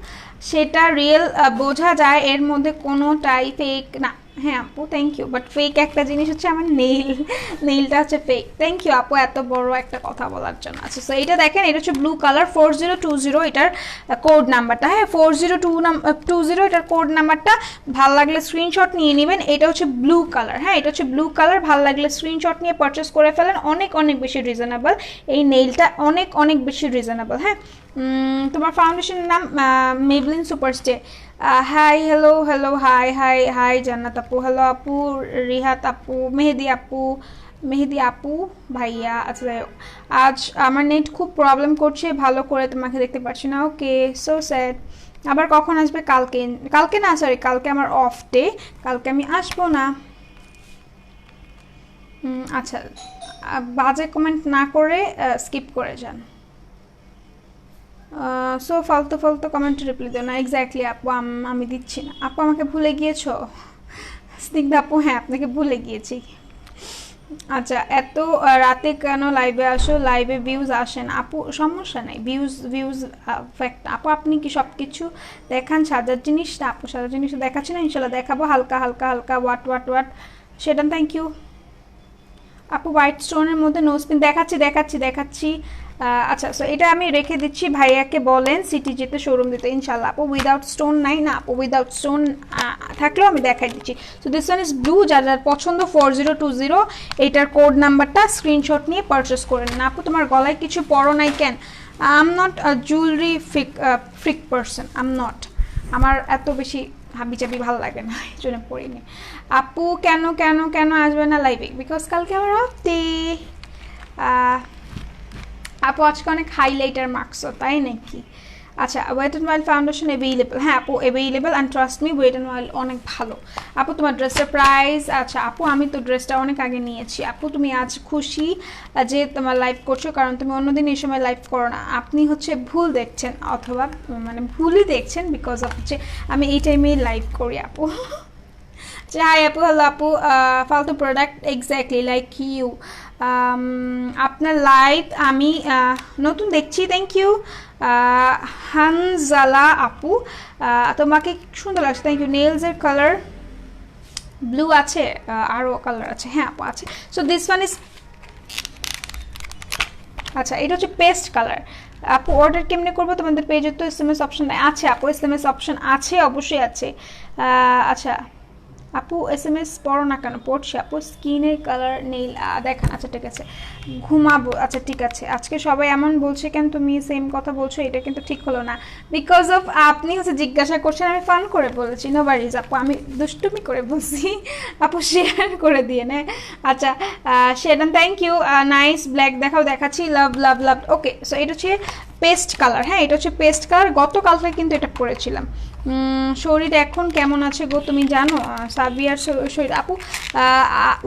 সেটা রিয়েল বোঝা যায়, এর মধ্যে কোনোটাই ফেক না। হ্যাঁ আপু থ্যাংক ইউ, বাট ফেক একটা জিনিস হচ্ছে আমার নেইলটা হচ্ছে ফেক। থ্যাংক ইউ আপু এত বড় একটা কথা বলার জন্য। আচ্ছা সো এটা দেখেন, এটা হচ্ছে ব্লু কালার 4020 এটার কোড নাম্বারটা। হ্যাঁ 4020 এটার কোড নাম্বারটা। ভাল লাগলে স্ক্রিনশট নিয়ে নেবেন। এটা হচ্ছে ব্লু কালার। হ্যাঁ এটা হচ্ছে ব্লু কালার, ভাল লাগলে স্ক্রিনশট নিয়ে পারচেস করে ফেলেন। অনেক অনেক বেশি রিজনেবল এই নেইলটা, অনেক অনেক বেশি রিজনেবল। হ্যাঁ তোমার ফাউন্ডেশনের নাম Maybelline SuperStay. Hi hello hello, hi hi hi Jannat আপু, হ্যালো আপু, রিহাত আপু, মেহেদি আপু ভাইয়া। আচ্ছা যাই হোক, আজ আমার নেট খুব প্রবলেম করছে, ভালো করে তোমাকে দেখতে পাচ্ছি না। Okay so sad. আবার কখন আসবে? কালকে না, সরি কালকে আমার অফ ডে, কালকে আমি আসবো না। আচ্ছা, বাজে কমেন্ট না করে স্কিপ করে যান। সো ফালতু ফালতু কমেন্ট রিপ্লাই দিও না। এক্স্যাক্টলি আপু, আমি দিচ্ছি না আপু। আমাকে ভুলে গিয়েছো স্নিগ্ধা আপু? হ্যাঁ আপনাকে ভুলে গিয়েছি। আচ্ছা, এত রাতে কেন লাইভে আসো? লাইভে ভিউজ আসেন আপু? সমস্যা নেই, ভিউজ ফ্যাক্ট আপু। আপনি কি সব কিছু দেখান সাজার জিনিস? না আপু সাজার জিনিস দেখাচ্ছি না, ইনশাল্লাহ দেখাবো হালকা হালকা হালকা, ওয়াট সেটা। থ্যাংক ইউ আপু। হোয়াইট স্টোনের মধ্যে নোজপিন দেখাচ্ছি। আচ্ছা সো এটা আমি রেখে দিচ্ছি, ভাইয়াকে বলেন সিটি যেতে, শোরুম দিতে ইনশাল্লাহ। আপু উইদাউট স্টোন নাই? না আপু উইদাউট স্টোন থাকলেও আমি দেখাই দিচ্ছি। So this one is blue, যার যার পছন্দ 4020 এইটার কোড নাম্বারটা স্ক্রিনশট নিয়ে পারচেস করে নিন। আপু তোমার গলায় কিছু পরো নাই কেন? I am not jewellery freak person, I am not. আমার এত বেশি হাবিজাবি ভালো লাগে না, এই জন্য পড়িনি। আপু কেন আসবে না লাইভে? বিকজ কালকে আমার অফ ডে। আপু আজকে অনেক হাইলাইটার মার্কসও, তাই নাকি? আচ্ছা, wet and wild foundation available? হ্যাঁ আপু available, and trust me wet and wild অনেক ভালো। আপু তোমার ড্রেসটার প্রাইস? আচ্ছা আপু আমি তো ড্রেসটা অনেক আগে নিয়েছি। আপু তুমি আজ খুশি যে তোমার লাইভ করছো, কারণ তুমি অন্যদিন এই সময় লাইভ করো না। আপনি হচ্ছে ভুল দেখছেন, অথবা মানে ভুলই দেখছেন, বিকজ অফ হচ্ছে আমি এই টাইমেই লাইভ করি আপু। হাই আপু, হ্যালো আপু। ফালতু প্রোডাক্ট এক্স্যাক্টলি লাইক ইউ। আপনার লাইভ আমি নতুন দেখছি। থ্যাংক ইউ হানজালা আপু, তোমাকে সুন্দর লাগছে। Thank you. নেলসের কালার ব্লু আছে, আরও কালার আছে? হ্যাঁ আপু আছে। সো দিস ওয়ান ইজ, আচ্ছা এটা হচ্ছে পেস্ট কালার। আপু অর্ডার কেমনে করবো? তোমাদের পেজে তো SMS অপশন আছে আপু? SMS অপশন আছে, অবশ্যই আছে। আচ্ছা আপু SMS পড়ো না কেন? পড়ছি আপু। স্কিনের কালার নেইল দেখান। আচ্ছা ঠিক আছে, ঘুমাবো। আচ্ছা ঠিক আছে, আজকে সবাই এমন বলছে কেন, তুমি সেম কথা বলছো, এটা কিন্তু ঠিক হলো না। বিকজ অফ আপনি হচ্ছে জিজ্ঞাসা করছেন, আমি ফান করে বলেছি, নো ওয়ারিজ আপু, আমি দুষ্টুমি করে বলছি। আপু শেয়ার করে দিয়ে নে। আচ্ছা শেডন থ্যাংক ইউ, নাইস ব্ল্যাক দেখাও, দেখাচ্ছি, লাভ লাভ লাভ। ওকে, সো এটা হচ্ছে পেস্ট কালার, হ্যাঁ এটা হচ্ছে পেস্ট কালার। গতকালকে কিন্তু এটা পরেছিলাম। শরীর এখন কেমন আছে গো তুমি জানো? সাবিয়ার শরীর আপু,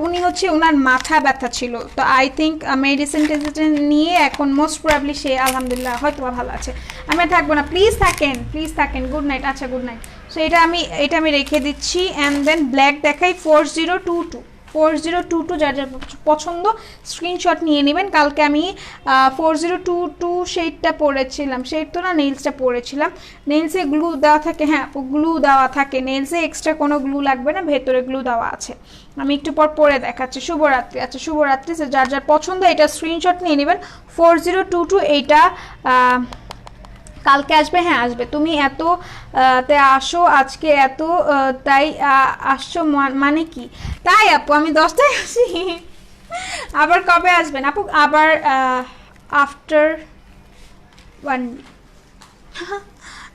উনি হচ্ছে ওনার মাথা ব্যথা ছিল, তো আই থিঙ্ক মেডিসিন টেডিসিন নিয়ে এখন মোস্ট প্রবাবলি সে আলহামদুলিল্লাহ হয়তো ভালো আছে। আমি আর থাকবো না, প্লিজ থাকেন। Good night. আচ্ছা গুড নাইট। সো এটা আমি রেখে দিচ্ছি। অ্যান্ড দেন ব্ল্যাক দেখাই 4022 যার যার পছন্দ স্ক্রিনশট নিয়ে নেবেন। কালকে আমি 4022 শেডটা পরেছিলাম, শেড তো না, নেইলসটা পরেছিলাম। নেইলসে গ্লু দেওয়া থাকে, হ্যাঁ গ্লু দেওয়া থাকে, নেইলসে এক্সট্রা কোনো গ্লু লাগবে না, ভেতরে গ্লু দেওয়া আছে। আমি একটু পর পরে দেখাচ্ছি। শুভরাত্রি। আচ্ছা শুভরাত্রি, যার যার পছন্দ এটা স্ক্রিনশট নিয়ে নেবেন। 4022 এইটা কালকে আসবে, হ্যাঁ আসবে। তুমি এত তে আসো আজকে এত তাই আসছো মানে কি? তাই আপু আমি 10টায় আসি। আবার কবে আসবেন আপু? আবার আফটার 1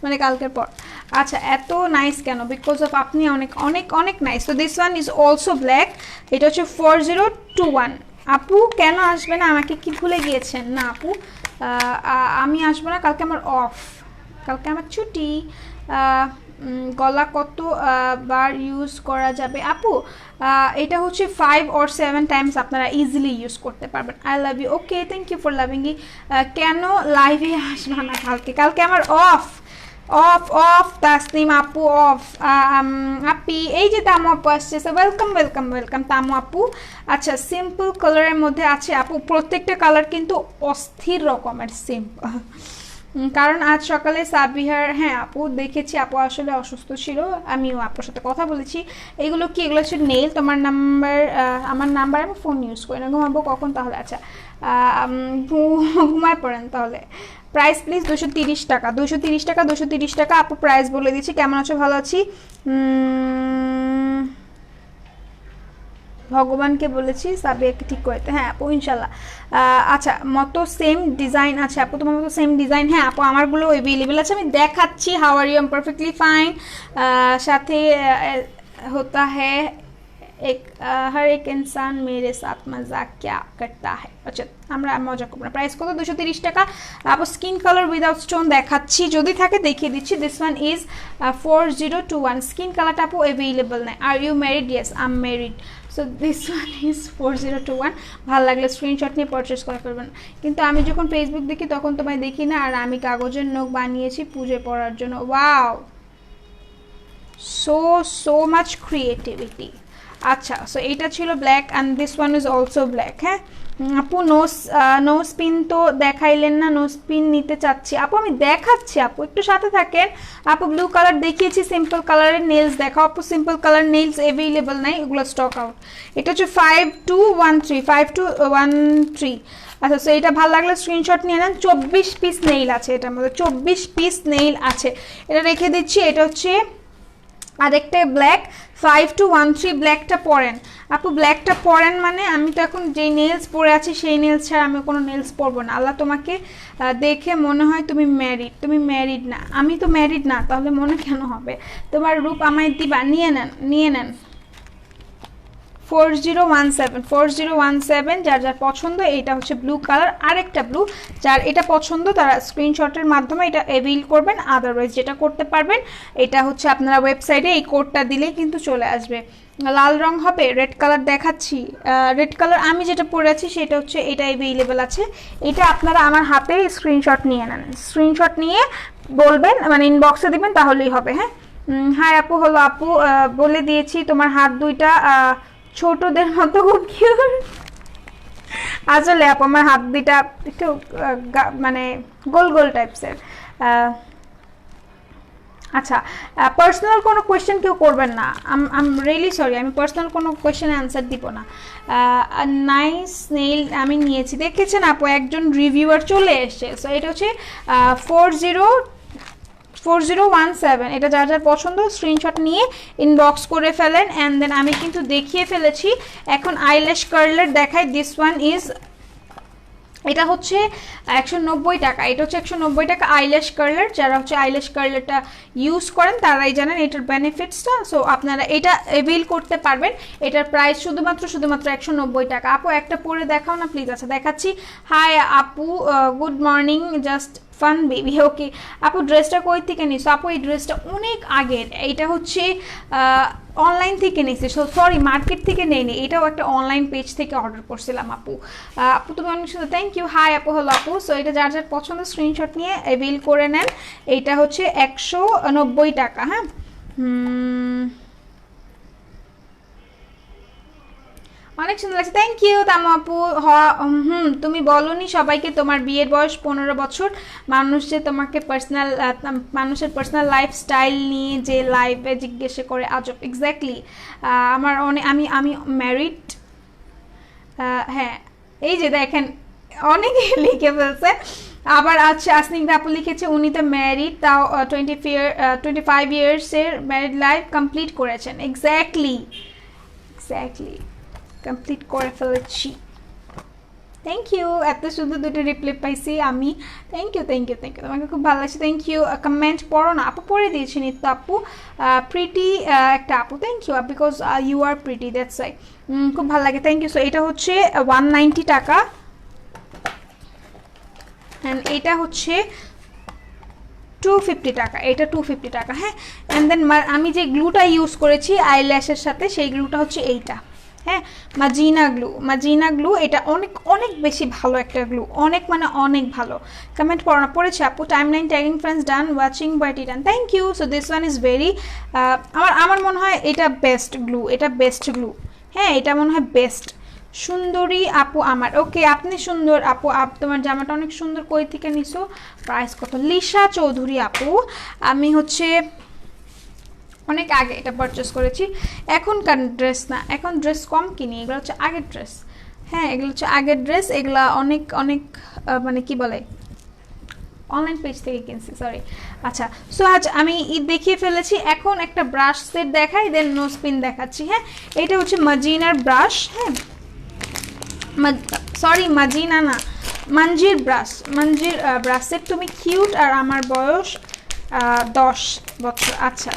মানে কালকের পর। আচ্ছা এত নাইস কেন? বিকজ অফ আপনি অনেক অনেক অনেক নাইস। তো this one is also black. এটা হচ্ছে 4021। আপু কেন আসবে না? আমাকে কি ভুলে গিয়েছেন? না আপু আমি আসবো না, কালকে আমার অফ, কালকে আমার ছুটি। গলা কত বার ইউজ করা যাবে আপু? এটা হচ্ছে 5 or 7 টাইমস আপনারা ইজিলি ইউজ করতে পারবেন। I love you. Okay, thank you for loving ই। কেন লাইভে আসবে না কালকে আমার অফ। তাসনিম আপু অফ। আপি এই যে তামু আপু আসছে, ওয়েলকাম তামু আপু। আচ্ছা সিম্পল কালারের মধ্যে আছে আপু, প্রত্যেকটা কালার কিন্তু অস্থির রকমের সিম্পল। কারণ আজ সকালে সাবিহার, হ্যাঁ আপু দেখেছি, আপু আসলে অসুস্থ ছিল, আমিও আপুর সাথে কথা বলেছি। এগুলো কি? এগুলো হচ্ছে নেইল। তোমার নাম্বার, আমার নাম্বার, আমি ফোন ইউজ করি না। ঘুমাবো কখন তাহলে? আচ্ছা ঘুমায় পড়েন তাহলে। প্রাইস প্লিজ 230 টাকা। 230 টাকা আপু, প্রাইস বলে দিচ্ছি। কেমন আছো? ভালো আছি। ভগবানকে বলেছি সাবিয়াকে ঠিক করতে, হ্যাঁ আপু ইনশাল্লাহ। আচ্ছা মতো সেম ডিজাইন আছে আপু? তোমার মতো সেম ডিজাইন, হ্যাঁ আপু আমারগুলো অ্যাভেলেবেল আছে, আমি দেখাচ্ছি। How are you? Am perfectly fine. সাথে होता है हर एक इंसान मेरे साथ मजाक क्या करता है। আচ্ছা আমরা মজা করবো না। প্রাইস কত? 230 টাকা আপু। স্কিন কালার উইদাউট স্টোন দেখাচ্ছি, যদি থাকে দেখিয়ে দিচ্ছি। This one is 4021। স্কিন কালারটা আপু অ্যাভেলেবল নেই। Are you married? Yes I am married. So this one is 4021। ভালো লাগলে স্ক্রিনশট নিয়ে পারচেস করে ফেলবেন। কিন্তু আমি যখন ফেসবুক দেখি তখন তোমায় দেখি না। আর আমি কাগজের নখ বানিয়েছি পুজোয় পড়ার জন্য। Wow, so much creativity. আচ্ছা সো এইটা ছিল black and this one is also black. হ্যাঁ আপু নো স্পিন তো দেখাইলেন না, নো স্পিন নিতে চাচ্ছি আপু। আমি দেখাচ্ছি আপু, একটু সাথে থাকেন আপু। ব্লু কালার দেখিয়েছি, সিম্পল কালারের নেলস দেখাও আপু। সিম্পল কালার নেলস অ্যাভেলেবল নাই, এগুলো স্টক আউট। এটা হচ্ছে 5213। আচ্ছা সো এটা ভালো লাগলে স্ক্রিনশট নিয়ে নেন। 24 পিস নেইল আছে এটার মধ্যে, 24 পিস নেইল আছে। এটা রেখে দিচ্ছি। এটা হচ্ছে আরেকটা ব্ল্যাক 5213। ব্ল্যাকটা পরেন আপু, ব্ল্যাকটা পরেন মানে আমি তো এখন যেই নেলস পরে আছি সেই নেলস ছাড়া আমি কোনো নেলস পরবো না। আল্লাহ তোমাকে দেখে মনে হয় তুমি ম্যারিড। তুমি ম্যারিড না, আমি তো ম্যারিড না, তাহলে মনে কেন হবে? তোমার রূপ আমায় দিবা, নিয়ে নেন। 4017 যার যার পছন্দ। এইটা হচ্ছে ব্লু কালার, আরেকটা ব্লু। যার এটা পছন্দ তারা স্ক্রিনশটের মাধ্যমে এটা অ্যাভেল করবেন। আদারওয়াইজ যেটা করতে পারবেন, এটা হচ্ছে আপনারা ওয়েবসাইটে এই কোডটা দিলেই কিন্তু চলে আসবে। লাল রং হবে, রেড কালার দেখাচ্ছি। রেড কালার আমি যেটা পরে আছি সেটা হচ্ছে এটা অ্যাভেলেবেল আছে। এটা আপনারা আমার হাতে স্ক্রিনশট নিয়ে নেন, স্ক্রিনশট নিয়ে বলবেন, মানে ইনবক্সে দিবেন, তাহলেই হবে। হ্যাঁ হাই আপু, হলো আপু বলে দিয়েছি তোমার হাত দুইটা ছোটদের মতো খুব কিউট। আসলে আপু আমার হাত দুইটা একটু মানে গোল গোল টাইপসের। আচ্ছা পার্সোনাল কোনো কোয়েশ্চেন কেউ করবেন না, আম রিয়েলি সরি, আমি পার্সোনাল কোনো কোয়েশ্চেনে অ্যান্সার দিব না। নাইস নেইল আমি নিয়েছি, দেখেছেন আপু একজন রিভিউয়ার চলে এসছে। সো এটা হচ্ছে 4017 এটা যার যার পছন্দ স্ক্রিনশট নিয়ে ইনবক্স করে ফেলেন অ্যান্ড দেন আমি কিন্তু দেখিয়ে ফেলেছি এখন আইল্যাশ কার্লার দেখাই দিস ওয়ান ইজ এটা হচ্ছে 190 টাকা এটা হচ্ছে 190 টাকা আইল্যাশ কার্লার যারা হচ্ছে আইল্যাশ কার্লারটা ইউজ করেন তারাই জানেন এটার বেনিফিটসটা সো আপনারা এটা এভেইল করতে পারবেন এটার প্রাইস শুধুমাত্র 190 টাকা আপু একটা পরে দেখাও না প্লিজ আচ্ছা দেখাচ্ছি হাই আপু good morning just fun baby ওকে আপু ড্রেসটা কই থেকে নিছো আপু এই ড্রেসটা অনেক আগের এটা হচ্ছে অনলাইন থেকে নিয়েছি সরি মার্কেট থেকে নেইনি এটাও একটা অনলাইন পেজ থেকে অর্ডার করছিলাম আপু আপু তুমি অনেক সুন্দর থ্যাংক ইউ হাই আপু হলো আপু সো এটা যার যার পছন্দ স্ক্রিনশট নিয়ে অ্যাভেল করে নেন এইটা হচ্ছে 190 টাকা হ্যাঁ অনেক সুন্দর লাগছে থ্যাংক ইউ তামু আপু তুমি বলনি সবাইকে তোমার বিয়ের বয়স 15 বছর মানুষের পার্সোনাল লাইফস্টাইল নিয়ে যে লাইভে জিজ্ঞেস করে আজব এক্স্যাক্টলি আমার আমি ম্যারিড হ্যাঁ এই যে দেখেন অনেকে লিখে ফেলছে আবার আছে আসনিকদা আপু লিখেছে উনি তো ম্যারিড তাও 25 ইয়ার্সের ম্যারিড লাইফ কমপ্লিট করেছেন এক্স্যাক্টলি কমপ্লিট করে ফেলেছি থ্যাংক ইউ এত সুন্দর দুটো রিপ্লাই পাইছি আমি থ্যাংক ইউ তোমাকে খুব ভালো লাগছে থ্যাংক ইউ কমেন্ট পড়ো না আপু পড়ে দিয়েছি নিত্য আপু প্রিটি একটা আপু thank you because you are pretty that's why খুব ভালো লাগে থ্যাংক ইউ সো এটা হচ্ছে 190 টাকা অ্যান্ড এটা হচ্ছে 250 টাকা এটা 250 টাকা হ্যাঁ অ্যান্ড দেন আমি যে গ্লুটা ইউজ করেছি আইল্যাশের সাথে সেই গ্লুটা হচ্ছে এইটা হ্যাঁ মাজিনা গ্লু এটা অনেক অনেক বেশি ভালো একটা গ্লু অনেক মানে অনেক ভালো কমেন্ট পড়েছে আপু timeline tagging friends done watching by Titan thank you so this one is very আমার মনে হয় এটা বেস্ট গ্লু হ্যাঁ এটা মনে হয় বেস্ট সুন্দরী আপু আমার ওকে আপনি সুন্দর আপু তোমার জামাটা অনেক সুন্দর কই থেকে নিছো প্রাইস কত লিসা চৌধুরী আপু আমি হচ্ছে অনেক আগে এটা পারচেস করেছি এখনকার ড্রেস না এখন ড্রেস কম কিনি এগুলো হচ্ছে আগের ড্রেস হ্যাঁ এগুলো হচ্ছে আগের ড্রেস এগুলা অনেক মানে কি বলে অনলাইন পেজ থেকে কিনছি সরি আচ্ছা সো আজ আমি দেখিয়ে ফেলেছি এখন একটা ব্রাশ সেট দেখাই দেন নোজ পিন দেখাচ্ছি হ্যাঁ এটা হচ্ছে মাজিনার ব্রাশ হ্যাঁ সরি মাজিনা না মঞ্জির ব্রাশ সেট তুমি কিউট আর আমার বয়স 10 বছর আচ্ছা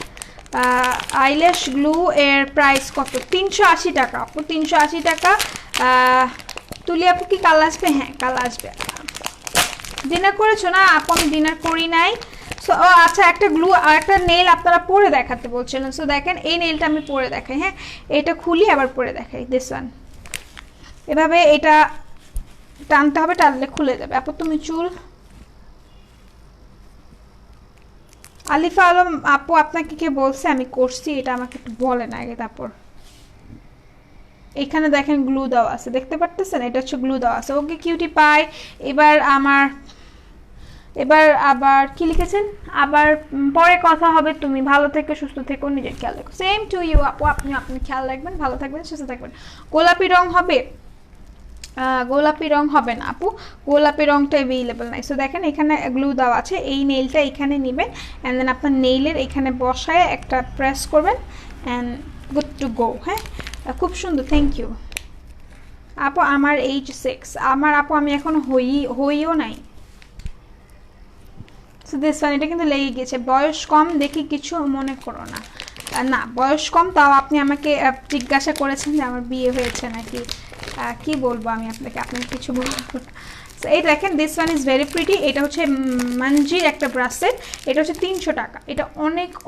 আইল্যাশ গ্লু এর প্রাইস কত 380 টাকা আপু 380 টাকা তুলি আপু কি কাল আসবে হ্যাঁ কাল আসবে ডিনার করেছো না আপু আমি ডিনার করি নাই সো আচ্ছা একটা গ্লু আর একটা নেল আপনারা পরে দেখাতে বলছিলেন সো দেখেন এই নেলটা আমি পরে দেখাই হ্যাঁ এটা খুলি আবার পরে দেখাই দিস ওয়ান এভাবে এটা টানতে হবে টানলে খুলে যাবে আপু তুমি চুল আলিফা আলম আপু আপনাকে কে বলছে আমি করছি এটা আমাকে একটু বলেন আগে তারপর এখানে দেখেন গ্লু দেওয়া আছে দেখতে পারতেছেন এটা হচ্ছে গ্লু দেওয়া আছে ওকে কিউটি পাই এবার আবার কি লিখেছেন আবার পরে কথা হবে তুমি ভালো থেকো সুস্থ থেকো নিজের খেয়াল রাখো সেম টু ইউ আপু আপনি খেয়াল রাখবেন ভালো থাকবেন সুস্থ থাকবেন গোলাপি রং হবে গোলাপি রং হবে না আপু গোলাপি রংটা অ্যাভেলেবল নাই সো দেখেন এখানে গ্লু দেওয়া আছে এই নেইলটা এখানে নেবেন অ্যান্ড দেন আপনার নেইলের এখানে বসায় একটা প্রেস করবেন অ্যান্ড গুড টু গো হ্যাঁ খুব সুন্দর থ্যাংক ইউ আপু আমার এইজ 6 আমার আপু আমি এখন হইও নাই সো দিস ওয়ান এটা কিন্তু লেগে গেছে বয়স কম দেখি কিছু মনে করো না না বয়স কম তাও আপনি আমাকে জিজ্ঞাসা করেছেন যে আমার বিয়ে হয়েছে নাকি কি বলবো আমি আপনাকে কিছু বলবো সো এই দেখেন this one is very pretty এটা হচ্ছে মঞ্জির একটা ব্রাশ সেট এটা হচ্ছে 300 টাকা এটা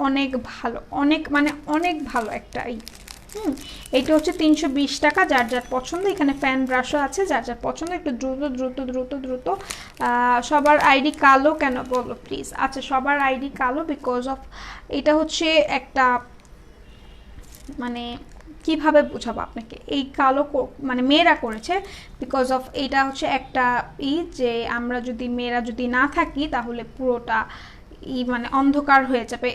অনেক ভালো অনেক ভালো একটা এইটা হচ্ছে 320 টাকা যার যার পছন্দ এখানে ফ্যান ব্রাশও আছে যার যার পছন্দ একটু দ্রুত সবার আইডি কালো কেন বলো প্লিজ আচ্ছা সবার আইডি কালো বিকজ অফ এটা হচ্ছে একটা মানে কিভাবে বোঝাবো আপনাকে এই কালো মানে মেয়েরা করেছে বিকজ অফ এটা হচ্ছে একটা যে আমরা যদি মেয়েরা যদি না থাকি তাহলে পুরোটা মানে অন্ধকার হয়ে যাবে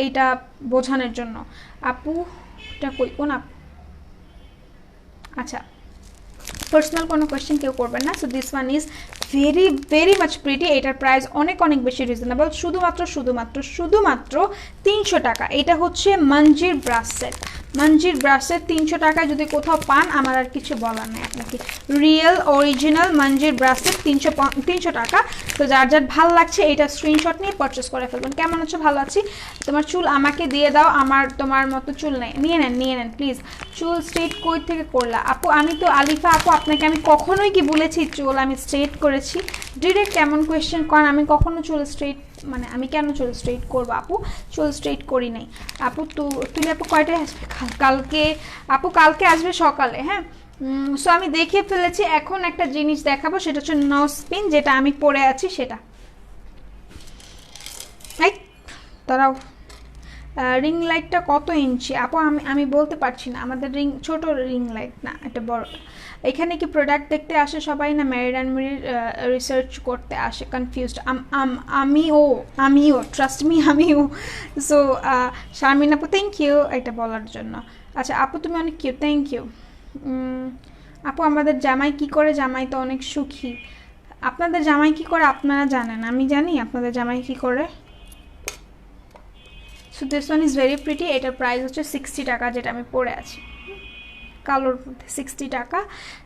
এইটা বোঝানোর জন্য আপু এটা কোন আপু আচ্ছা পার্সোনাল কোনো কোয়েশ্চেন কেউ করবেন না। So this one is very very much pretty. এটার প্রাইস অনেক অনেক বেশি রিজনেবল, শুধুমাত্র 300 টাকা। এটা হচ্ছে মঞ্জির ব্রাশ সেট, মঞ্জির ব্রাশ সেট 300 টাকায় যদি কোথাও পান আমার আর কিছু বলার নেই আপনাকে। রিয়েল অরিজিনাল মঞ্জির ব্রাশ সেট 300 টাকা। তো যার যার ভাল লাগছে এটা স্ক্রিনশট নিয়ে পারচেস করে ফেলবেন। কেমন হচ্ছে? ভালো আছি। তোমার চুল আমাকে দিয়ে দাও, আমার তোমার মতো চুল নেই, নিয়ে নেন প্লিজ। চুল স্ট্রেট কই থেকে করলা আপু? আমি তো আলিফা আপু আপনাকে আমি কখনোই কি বলেছি চুল আমি স্ট্রেট করেছি? ডিরেক্ট এমন কোয়েশ্চেন করেন, আমি কখনো চুল স্ট্রেট মানে আমি কেন চুল স্ট্রেট করবো আপু? চুল স্ট্রেট করি নাই আপু। তুমি আপু কয়টায় আসবে? কালকে আপু, কালকে আসবে সকালে। হ্যাঁ, সো আমি দেখে ফেলেছি। এখন একটা জিনিস দেখাবো, সেটা হচ্ছে নো স্পিন, যেটা আমি পরে আছি সেটা। এই তারাও রিং লাইটটা কত ইঞ্চি আপু? আমি বলতে পারছি না, আমাদের ছোট রিং লাইট না, এটা বড়। এখানে কি প্রোডাক্ট দেখতে আসে সবাই না ম্যারিড অ্যান্ড মেরিড রিসার্চ করতে আসে? কনফিউজড আমিও ট্রাস্ট মি, আমিও। সো শারমিন আপু থ্যাংক ইউ এটা বলার জন্য। আচ্ছা আপু তুমি অনেক কিউট, থ্যাংক ইউ। আপু আমাদের জামাই কি করে? জামাই তো অনেক সুখী। আপনাদের জামাই কি করে আপনারা জানেন, আমি জানি আপনাদের জামাই কি করে। So this one is very pretty. এটার প্রাইস হচ্ছে 60 টাকা, যেটা আমি পরে আছি কালোর মধ্যে 60 টাকা।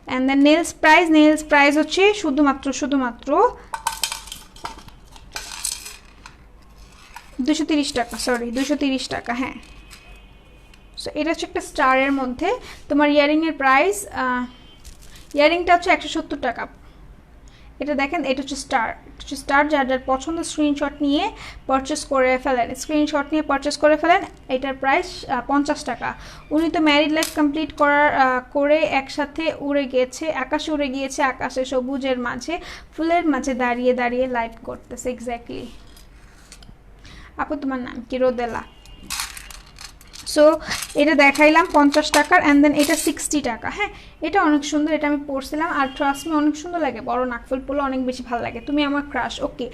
অ্যান্ড দেন নেলস প্রাইস হচ্ছে শুধুমাত্র 230 টাকা, সরি 230 টাকা। হ্যাঁ, সো এটা হচ্ছে একটা স্টারের মধ্যে। তোমার ইয়ারিংয়ের প্রাইস, ইয়ারিংটা হচ্ছে 170 টাকা। এটা দেখেন, এটা হচ্ছে স্টার। যার যার পছন্দ স্ক্রিনশট নিয়ে পারচেস করে ফেলেন। এটার প্রাইস 50 টাকা। উনি তো ম্যারিড লাইফ কমপ্লিট করে একসাথে উড়ে গিয়েছে, আকাশে উড়ে গিয়েছে, আকাশে সবুজের মাঝে ফুলের মাঝে দাঁড়িয়ে দাঁড়িয়ে লাইভ করতেছে। এক্স্যাক্টলি আপু তোমার নাম কি? রোদেলা। সো এটা দেখাইলাম 50 টাকার। অ্যান্ড দেন এটা 60 টাকা। হ্যাঁ, এটা অনেক সুন্দর, এটা আমি পরছিলাম আর ট্রাস্ট মি অনেক সুন্দর লাগে। বড় নাকফুল পরলে অনেক বেশি ভালো লাগে। তুমি আমার ক্রাশ। ওকে,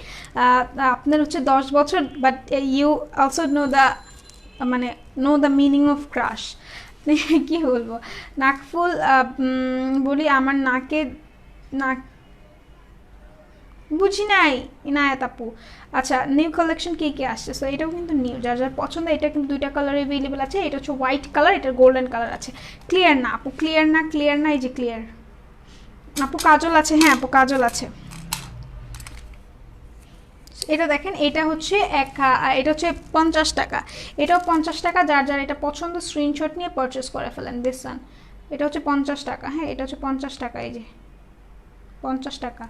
আপনার হচ্ছে 10 বছর, but you also know the meaning of crush. কি বলবো, নাকফুল বলি আমার নাক বুঝি নাই ইনায়াত আপু। আচ্ছা, নিউ কালেকশন কি আসছে? সো এটাও কিন্তু নিউ, যার যার পছন্দ। এটা কিন্তু দুইটা কালার অ্যাভেলেবেল আছে। এটা হচ্ছে হোয়াইট কালার, এটা গোল্ডেন কালার আছে। ক্লিয়ার না আপু? ক্লিয়ার না, এই যে ক্লিয়ার। আপু কাজল আছে? হ্যাঁ আপু কাজল আছে। এটা দেখেন, এটা হচ্ছে 50 টাকা। এটাও 50 টাকা। যার যার এটা পছন্দ স্ক্রিনশট নিয়ে পারচেস করে ফেলেন। দিস ওয়ান, এটা হচ্ছে 50 টাকা। হ্যাঁ, এটা হচ্ছে 50 টাকা। এই যে 50 টাকা।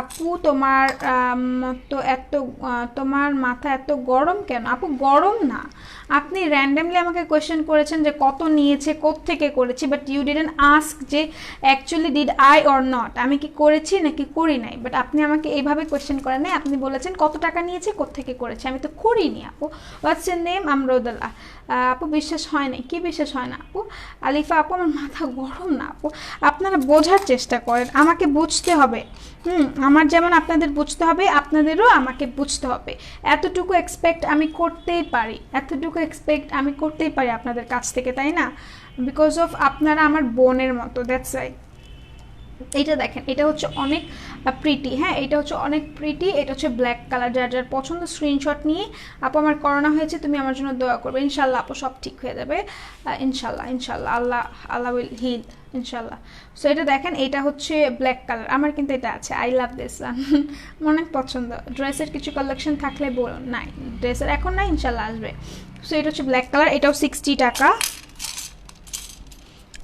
আপু তোমার তোমার মাথা এত গরম কেন? আপু গরম না, আপনি র্যান্ডামলি আমাকে কোয়েশ্চেন করেছেন যে কত নিয়েছে, কোত্থেকে করেছি, বাট ইউ ডিডন্ট আস্ক যে actually did I or not, আমি কি করেছি নাকি করি নাই। বাট আপনি আমাকে এইভাবে কোয়েশ্চেন করেন নাই, আপনি বলেছেন কত টাকা নিয়েছে, কোত্থেকে করেছি। আমি তো করিনি আপু। What's your name? আমরোদুল্লাহ। আপু বিশ্বাস হয় না? কি বিশ্বাস হয় না আপু? আলিফা আপু আমার মাথা গরম না আপু। আপনারা বোঝার চেষ্টা করেন, আমাকে বুঝতে হবে। আমার যেমন আপনাদের বুঝতে হবে, আপনাদেরও আমাকে বুঝতে হবে। এতটুকু এক্সপেক্ট আমি করতেই পারি আপনাদের কাছ থেকে, তাই না? বিকজ অফ আপনারা আমার বোনের মতো, দ্যাটস রাইট। এটা দেখেন, এটা হচ্ছে অনেক প্রিটি। হ্যাঁ, এটা হচ্ছে অনেক প্রিটি। এটা হচ্ছে ব্ল্যাক কালার। যার যার পছন্দ স্ক্রিনশট নিয়ে, আপু আমার করোনা হয়েছে, তুমি আমার জন্য দোয়া করবে। ইনশাল্লাহ আপু, সব ঠিক হয়ে যাবে। ইনশাল্লাহ আল্লাহ উইল হিল ইনশাল্লাহ। সো এটা দেখেন, এটা হচ্ছে ব্ল্যাক কালার। আমার কিন্তু এটা আছে। আই লাভ দিস ওয়ান, অনেক পছন্দ। ড্রেসের কিছু কালেকশন থাকলে বলুন। নাই, ড্রেসের এখন না, ইনশাল্লাহ আসবে। সো এটা হচ্ছে ব্ল্যাক কালার, এটাও 60 টাকা।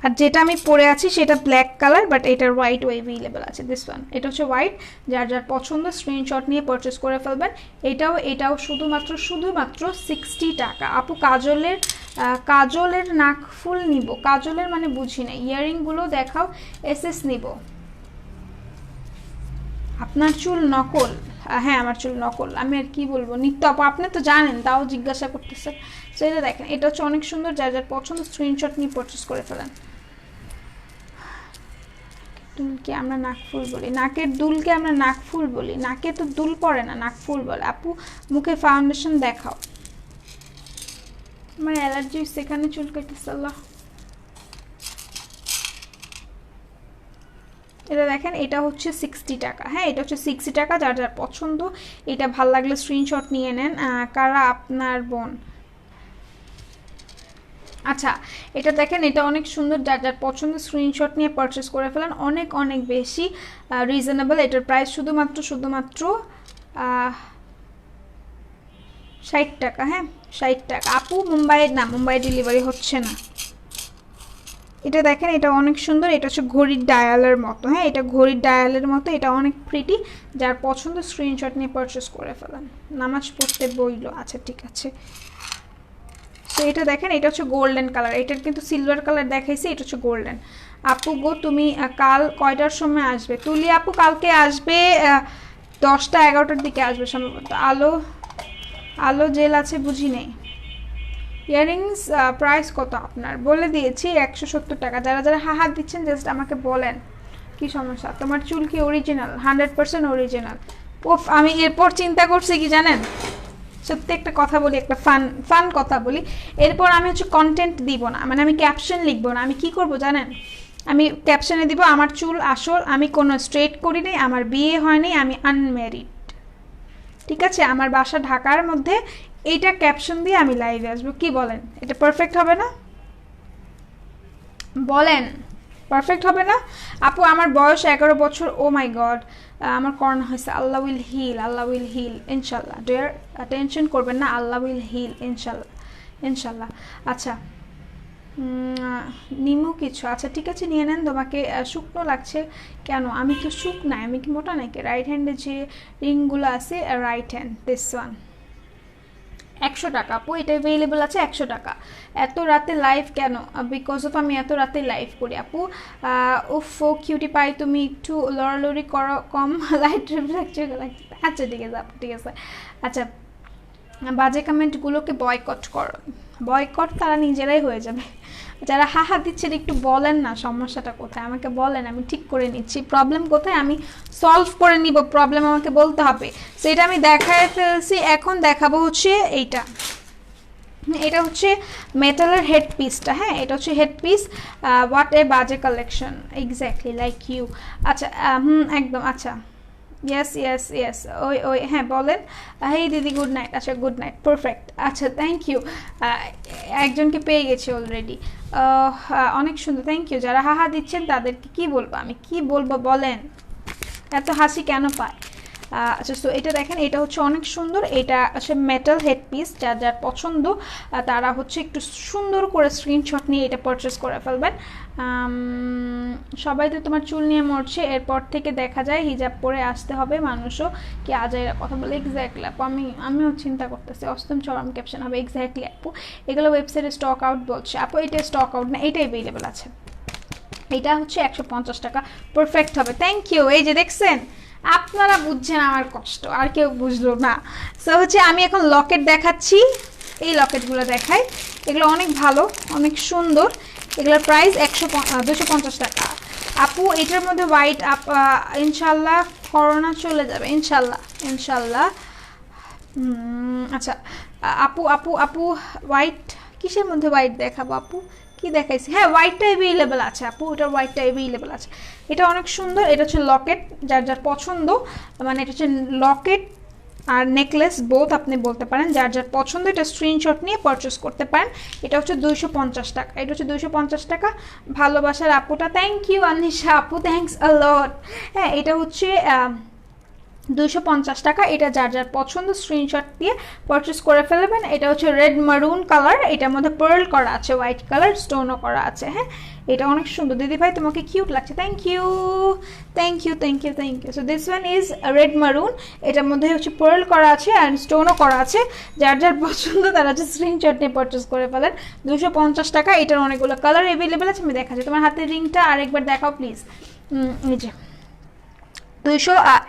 আর যেটা আমি পরে আছি সেটা ব্ল্যাক কালার, বাট এটার হোয়াইট অ্যাভেলেবল আছে। দিস ওয়ান, এটা হচ্ছে হোয়াইট। যার যার পছন্দ স্ক্রিনশট নিয়ে পারচেস করে ফেলবেন। এটাও শুধুমাত্র 60 টাকা। আপু কাজলের নাকফুল নিব। কাজলের মানে বুঝি না। ইয়ারিংগুলো দেখাও, এসএস নিব। আপনার চুল নকল? হ্যাঁ আমার চুল নকল। আমি আর কি বলবো, নিত্য আপু আপনি তো জানেন, তাও জিজ্ঞাসা করতেছেন। সো এটা দেখেন, এটা হচ্ছে অনেক সুন্দর। যার যার পছন্দ স্ক্রিনশট নিয়ে পারচেস করে ফেলেন। দুলকে আমরা নাকফুল বলি, নাকের দুলকে আমরা নাকফুল বলি। নাকে তো দুল পড়ে না, নাকফুল বলে। আপু মুখে ফাউন্ডেশন দেখাও। আমার অ্যালার্জি সেখানে চুল কেটেছে। আল্লাহ এটা দেখেন, এটা হচ্ছে 60 টাকা। হ্যাঁ, এটা হচ্ছে 60 টাকা। যার যার পছন্দ, এটা ভাল লাগলে স্ক্রিনশট নিয়ে নেন। কারা আপনার বোন? আচ্ছা, এটা দেখেন, এটা অনেক সুন্দর। যার যার পছন্দ স্ক্রিনশট নিয়ে পারচেস করে ফেলেন। অনেক অনেক বেশি রিজনেবল। এটার প্রাইস শুধুমাত্র 60 টাকা। হ্যাঁ, 60 টাকা। আপু মুম্বাইয়ের না, মুম্বাই ডেলিভারি হচ্ছে না। এটা দেখেন, এটা অনেক সুন্দর। এটা হচ্ছে ঘড়ির ডায়ালের মতো। হ্যাঁ, এটা ঘড়ির ডায়ালের মতো। এটা অনেক প্রিটি। যার পছন্দ স্ক্রিনশট নিয়ে পারচেস করে ফেলেন। নামাজ পড়তে বইলো, আচ্ছা ঠিক আছে। তো এটা দেখেন, এটা হচ্ছে গোল্ডেন কালার। এটার কিন্তু সিলভার কালার দেখাইছি, এটা হচ্ছে গোল্ডেন। আপু গো, তুমি কাল কয়টার সময় আসবে? তুলি আপু কালকে আসবে 10টা 11টার দিকে আসবে সম্ভবত। আলো আলো জেল আছে, বুঝি নেই। ইয়াররিংস প্রাইস কত আপনার? বলে দিয়েছি 170 টাকা। যারা যারা হাত দিচ্ছেন জাস্ট আমাকে বলেন কি সমস্যা। তোমার চুল কি অরিজিনাল? 100% অরিজিনাল। ওফ, আমি এরপর চিন্তা করছি কি জানেন, সত্যি একটা কথা বলি, একটা ফান কথা বলি। এরপর আমি হচ্ছে কন্টেন্ট দিব না, মানে আমি ক্যাপশন লিখবো না। আমি কি করব জানেন? আমি ক্যাপশনে দিব আমার চুল আসল, আমি কোনো স্ট্রেট করি নাই, আমার বিয়ে হয়নি, আমি আনম্যারিড। ঠিক আছে, আমার বাসা ঢাকার মধ্যে। এইটা ক্যাপশন দিয়ে আমি লাইভে আসবো। কি বলেন? এটা পারফেক্ট হবে না? বলেন, পারফেক্ট হবে না? আপু আমার বয়স 11 বছর। ও মাই গড, আমার করোনা হয়েছে। Allah will heal, Allah will heal ইনশাল্লাহ। ডিয়ার, টেনশন করবেন না, আল্লাহ উইল হিল ইনশাল্লাহ, ইনশাল্লাহ। আচ্ছা, নিমু কিছু? আচ্ছা ঠিক আছে, নিয়ে নেন। তোমাকে শুকনো লাগছে কেন? আমি তো শুকনা, আমি কি মোটা নাকি? রাইট হ্যান্ডে যে রিংগুলো আছে, রাইট হ্যান্ড, দিস ওয়ান 100 টাকা। আপু এটা অ্যাভেলেবল আছে 100 টাকা। এত রাতে লাইভ কেন? বিকজ অফ আমি এত রাতে লাইভ করি আপু। উফ কিউটি পাই, তুমি একটু লড়ালড়ি করো কম, লাইট রিফ্লেক্ট লাগছে। আচ্ছা ঠিক আছে আপু, ঠিক আছে। আচ্ছা, বাজে কমেন্টগুলোকে বয়কট করো। বয়কট তারা নিজেরাই হয়ে যাবে। যারা হাহা দিচ্ছেন একটু বলেন না সমস্যাটা কোথায়, আমাকে বলেন, আমি ঠিক করে নিচ্ছি। প্রবলেম কোথায় আমি সলভ করে নিব। প্রবলেম আমাকে বলতে হবে। সেটা আমি দেখায় ফেলছি, এখন দেখাবো হচ্ছে এইটা। এটা হচ্ছে মেটালের হেড পিসটা। হ্যাঁ, এটা হচ্ছে হেড পিস। হোয়াট এ বাজে কালেকশন, এক্স্যাক্টলি লাইক ইউ। আচ্ছা, একদম। আচ্ছা, ইয়েস ইয়েস ইয়েস, ওই ওই, হ্যাঁ বলেন। হেই দিদি, গুড নাইট। আচ্ছা, গুড নাইট, পারফেক্ট। আচ্ছা, থ্যাংক ইউ। একজনকে পেয়ে গেছি অলরেডি। অনেক সুন্দর, থ্যাংক ইউ। যারা হাহা দিচ্ছেন তাদেরকে কি বলবো, আমি কি বলবো বলেন? এত হাসি কেন পায়? আচ্ছা, সো এটা দেখেন, এটা হচ্ছে অনেক সুন্দর। এটা হচ্ছে মেটাল হেড পিস। যার যার পছন্দ তারা হচ্ছে একটু সুন্দর করে স্ক্রিনশট নিয়ে এটা পারচেস করে ফেলবেন। সবাই তো তোমার চুল নিয়ে মরছে, এরপর থেকে দেখা যায় হিজাব পরে আসতে হবে। মানুষও কি আজাইরা কথা বলে। এক্স্যাক্টলি আপু, আমিও চিন্তা করতেছি অষ্টম চরম ক্যাপশন হবে। এক্স্যাক্টলি আপু, এগুলো ওয়েবসাইটে স্টক আউট বলছে। আপু এটা স্টক আউট না, এটা অ্যাভেলেবেল আছে। এটা হচ্ছে 150 টাকা, পারফেক্ট হবে। Thank you. এই যে দেখছেন, আপনারা বুঝছেন আমার কষ্ট, আর কেউ বুঝলো না। সো হচ্ছে আমি এখন লকেট দেখাচ্ছি। এই লকেটগুলো দেখাই, এগুলো অনেক ভালো, অনেক সুন্দর। এগুলোর প্রাইস 250 টাকা। আপু এটার মধ্যে হোয়াইট, ইনশাল্লাহ করোনা চলে যাবে, ইনশাল্লাহ ইনশাল্লাহ। আচ্ছা আপু আপু আপু হোয়াইট কিসের মধ্যে হোয়াইট দেখাবো আপু? কি দেখাইছি? হ্যাঁ, হোয়াইটটা অ্যাভেলেবেল আছে আপু, ওটার হোয়াইটটা অ্যাভেলেবেল আছে। এটা অনেক সুন্দর। এটা হচ্ছে লকেট, যার যার পছন্দ, মানে এটা হচ্ছে লকেট আর নেকলেস বোথ আপনি বলতে পারেন। যার যার পছন্দ এটা স্ক্রিনশট নিয়ে পারচেস করতে পারেন। এটা হচ্ছে 250 টাকা। এটা হচ্ছে 250 টাকা। ভালোবাসার আপুটা, থ্যাংক ইউ আনিশা আপু, থ্যাংকস আ লট। হ্যাঁ, এটা হচ্ছে 250 টাকা। এটা যার যার পছন্দ স্ক্রিনশট দিয়ে পারচেস করে ফেলবেন। এটা হচ্ছে রেড মারুন কালার, এটার মধ্যে পার্ল করা আছে, হোয়াইট কালার স্টোনও করা আছে। হ্যাঁ, এটা অনেক সুন্দর। দিদি ভাই তোমাকে কিউট লাগছে, thank you thank you thank you thank you. So this one is red maroon, এটার মধ্যে হচ্ছে পার্ল করা আছে অ্যান্ড স্টোনও করা আছে। যার যার পছন্দ তারা হচ্ছে স্ক্রিনশট নিয়ে পারচেস করে ফেলেন। 250 টাকা। এটার অনেকগুলো কালার অ্যাভেলেবেল আছে। আমি দেখা যায় তোমার হাতের রিংটা আরেকবার দেখাও প্লিজ। এই যে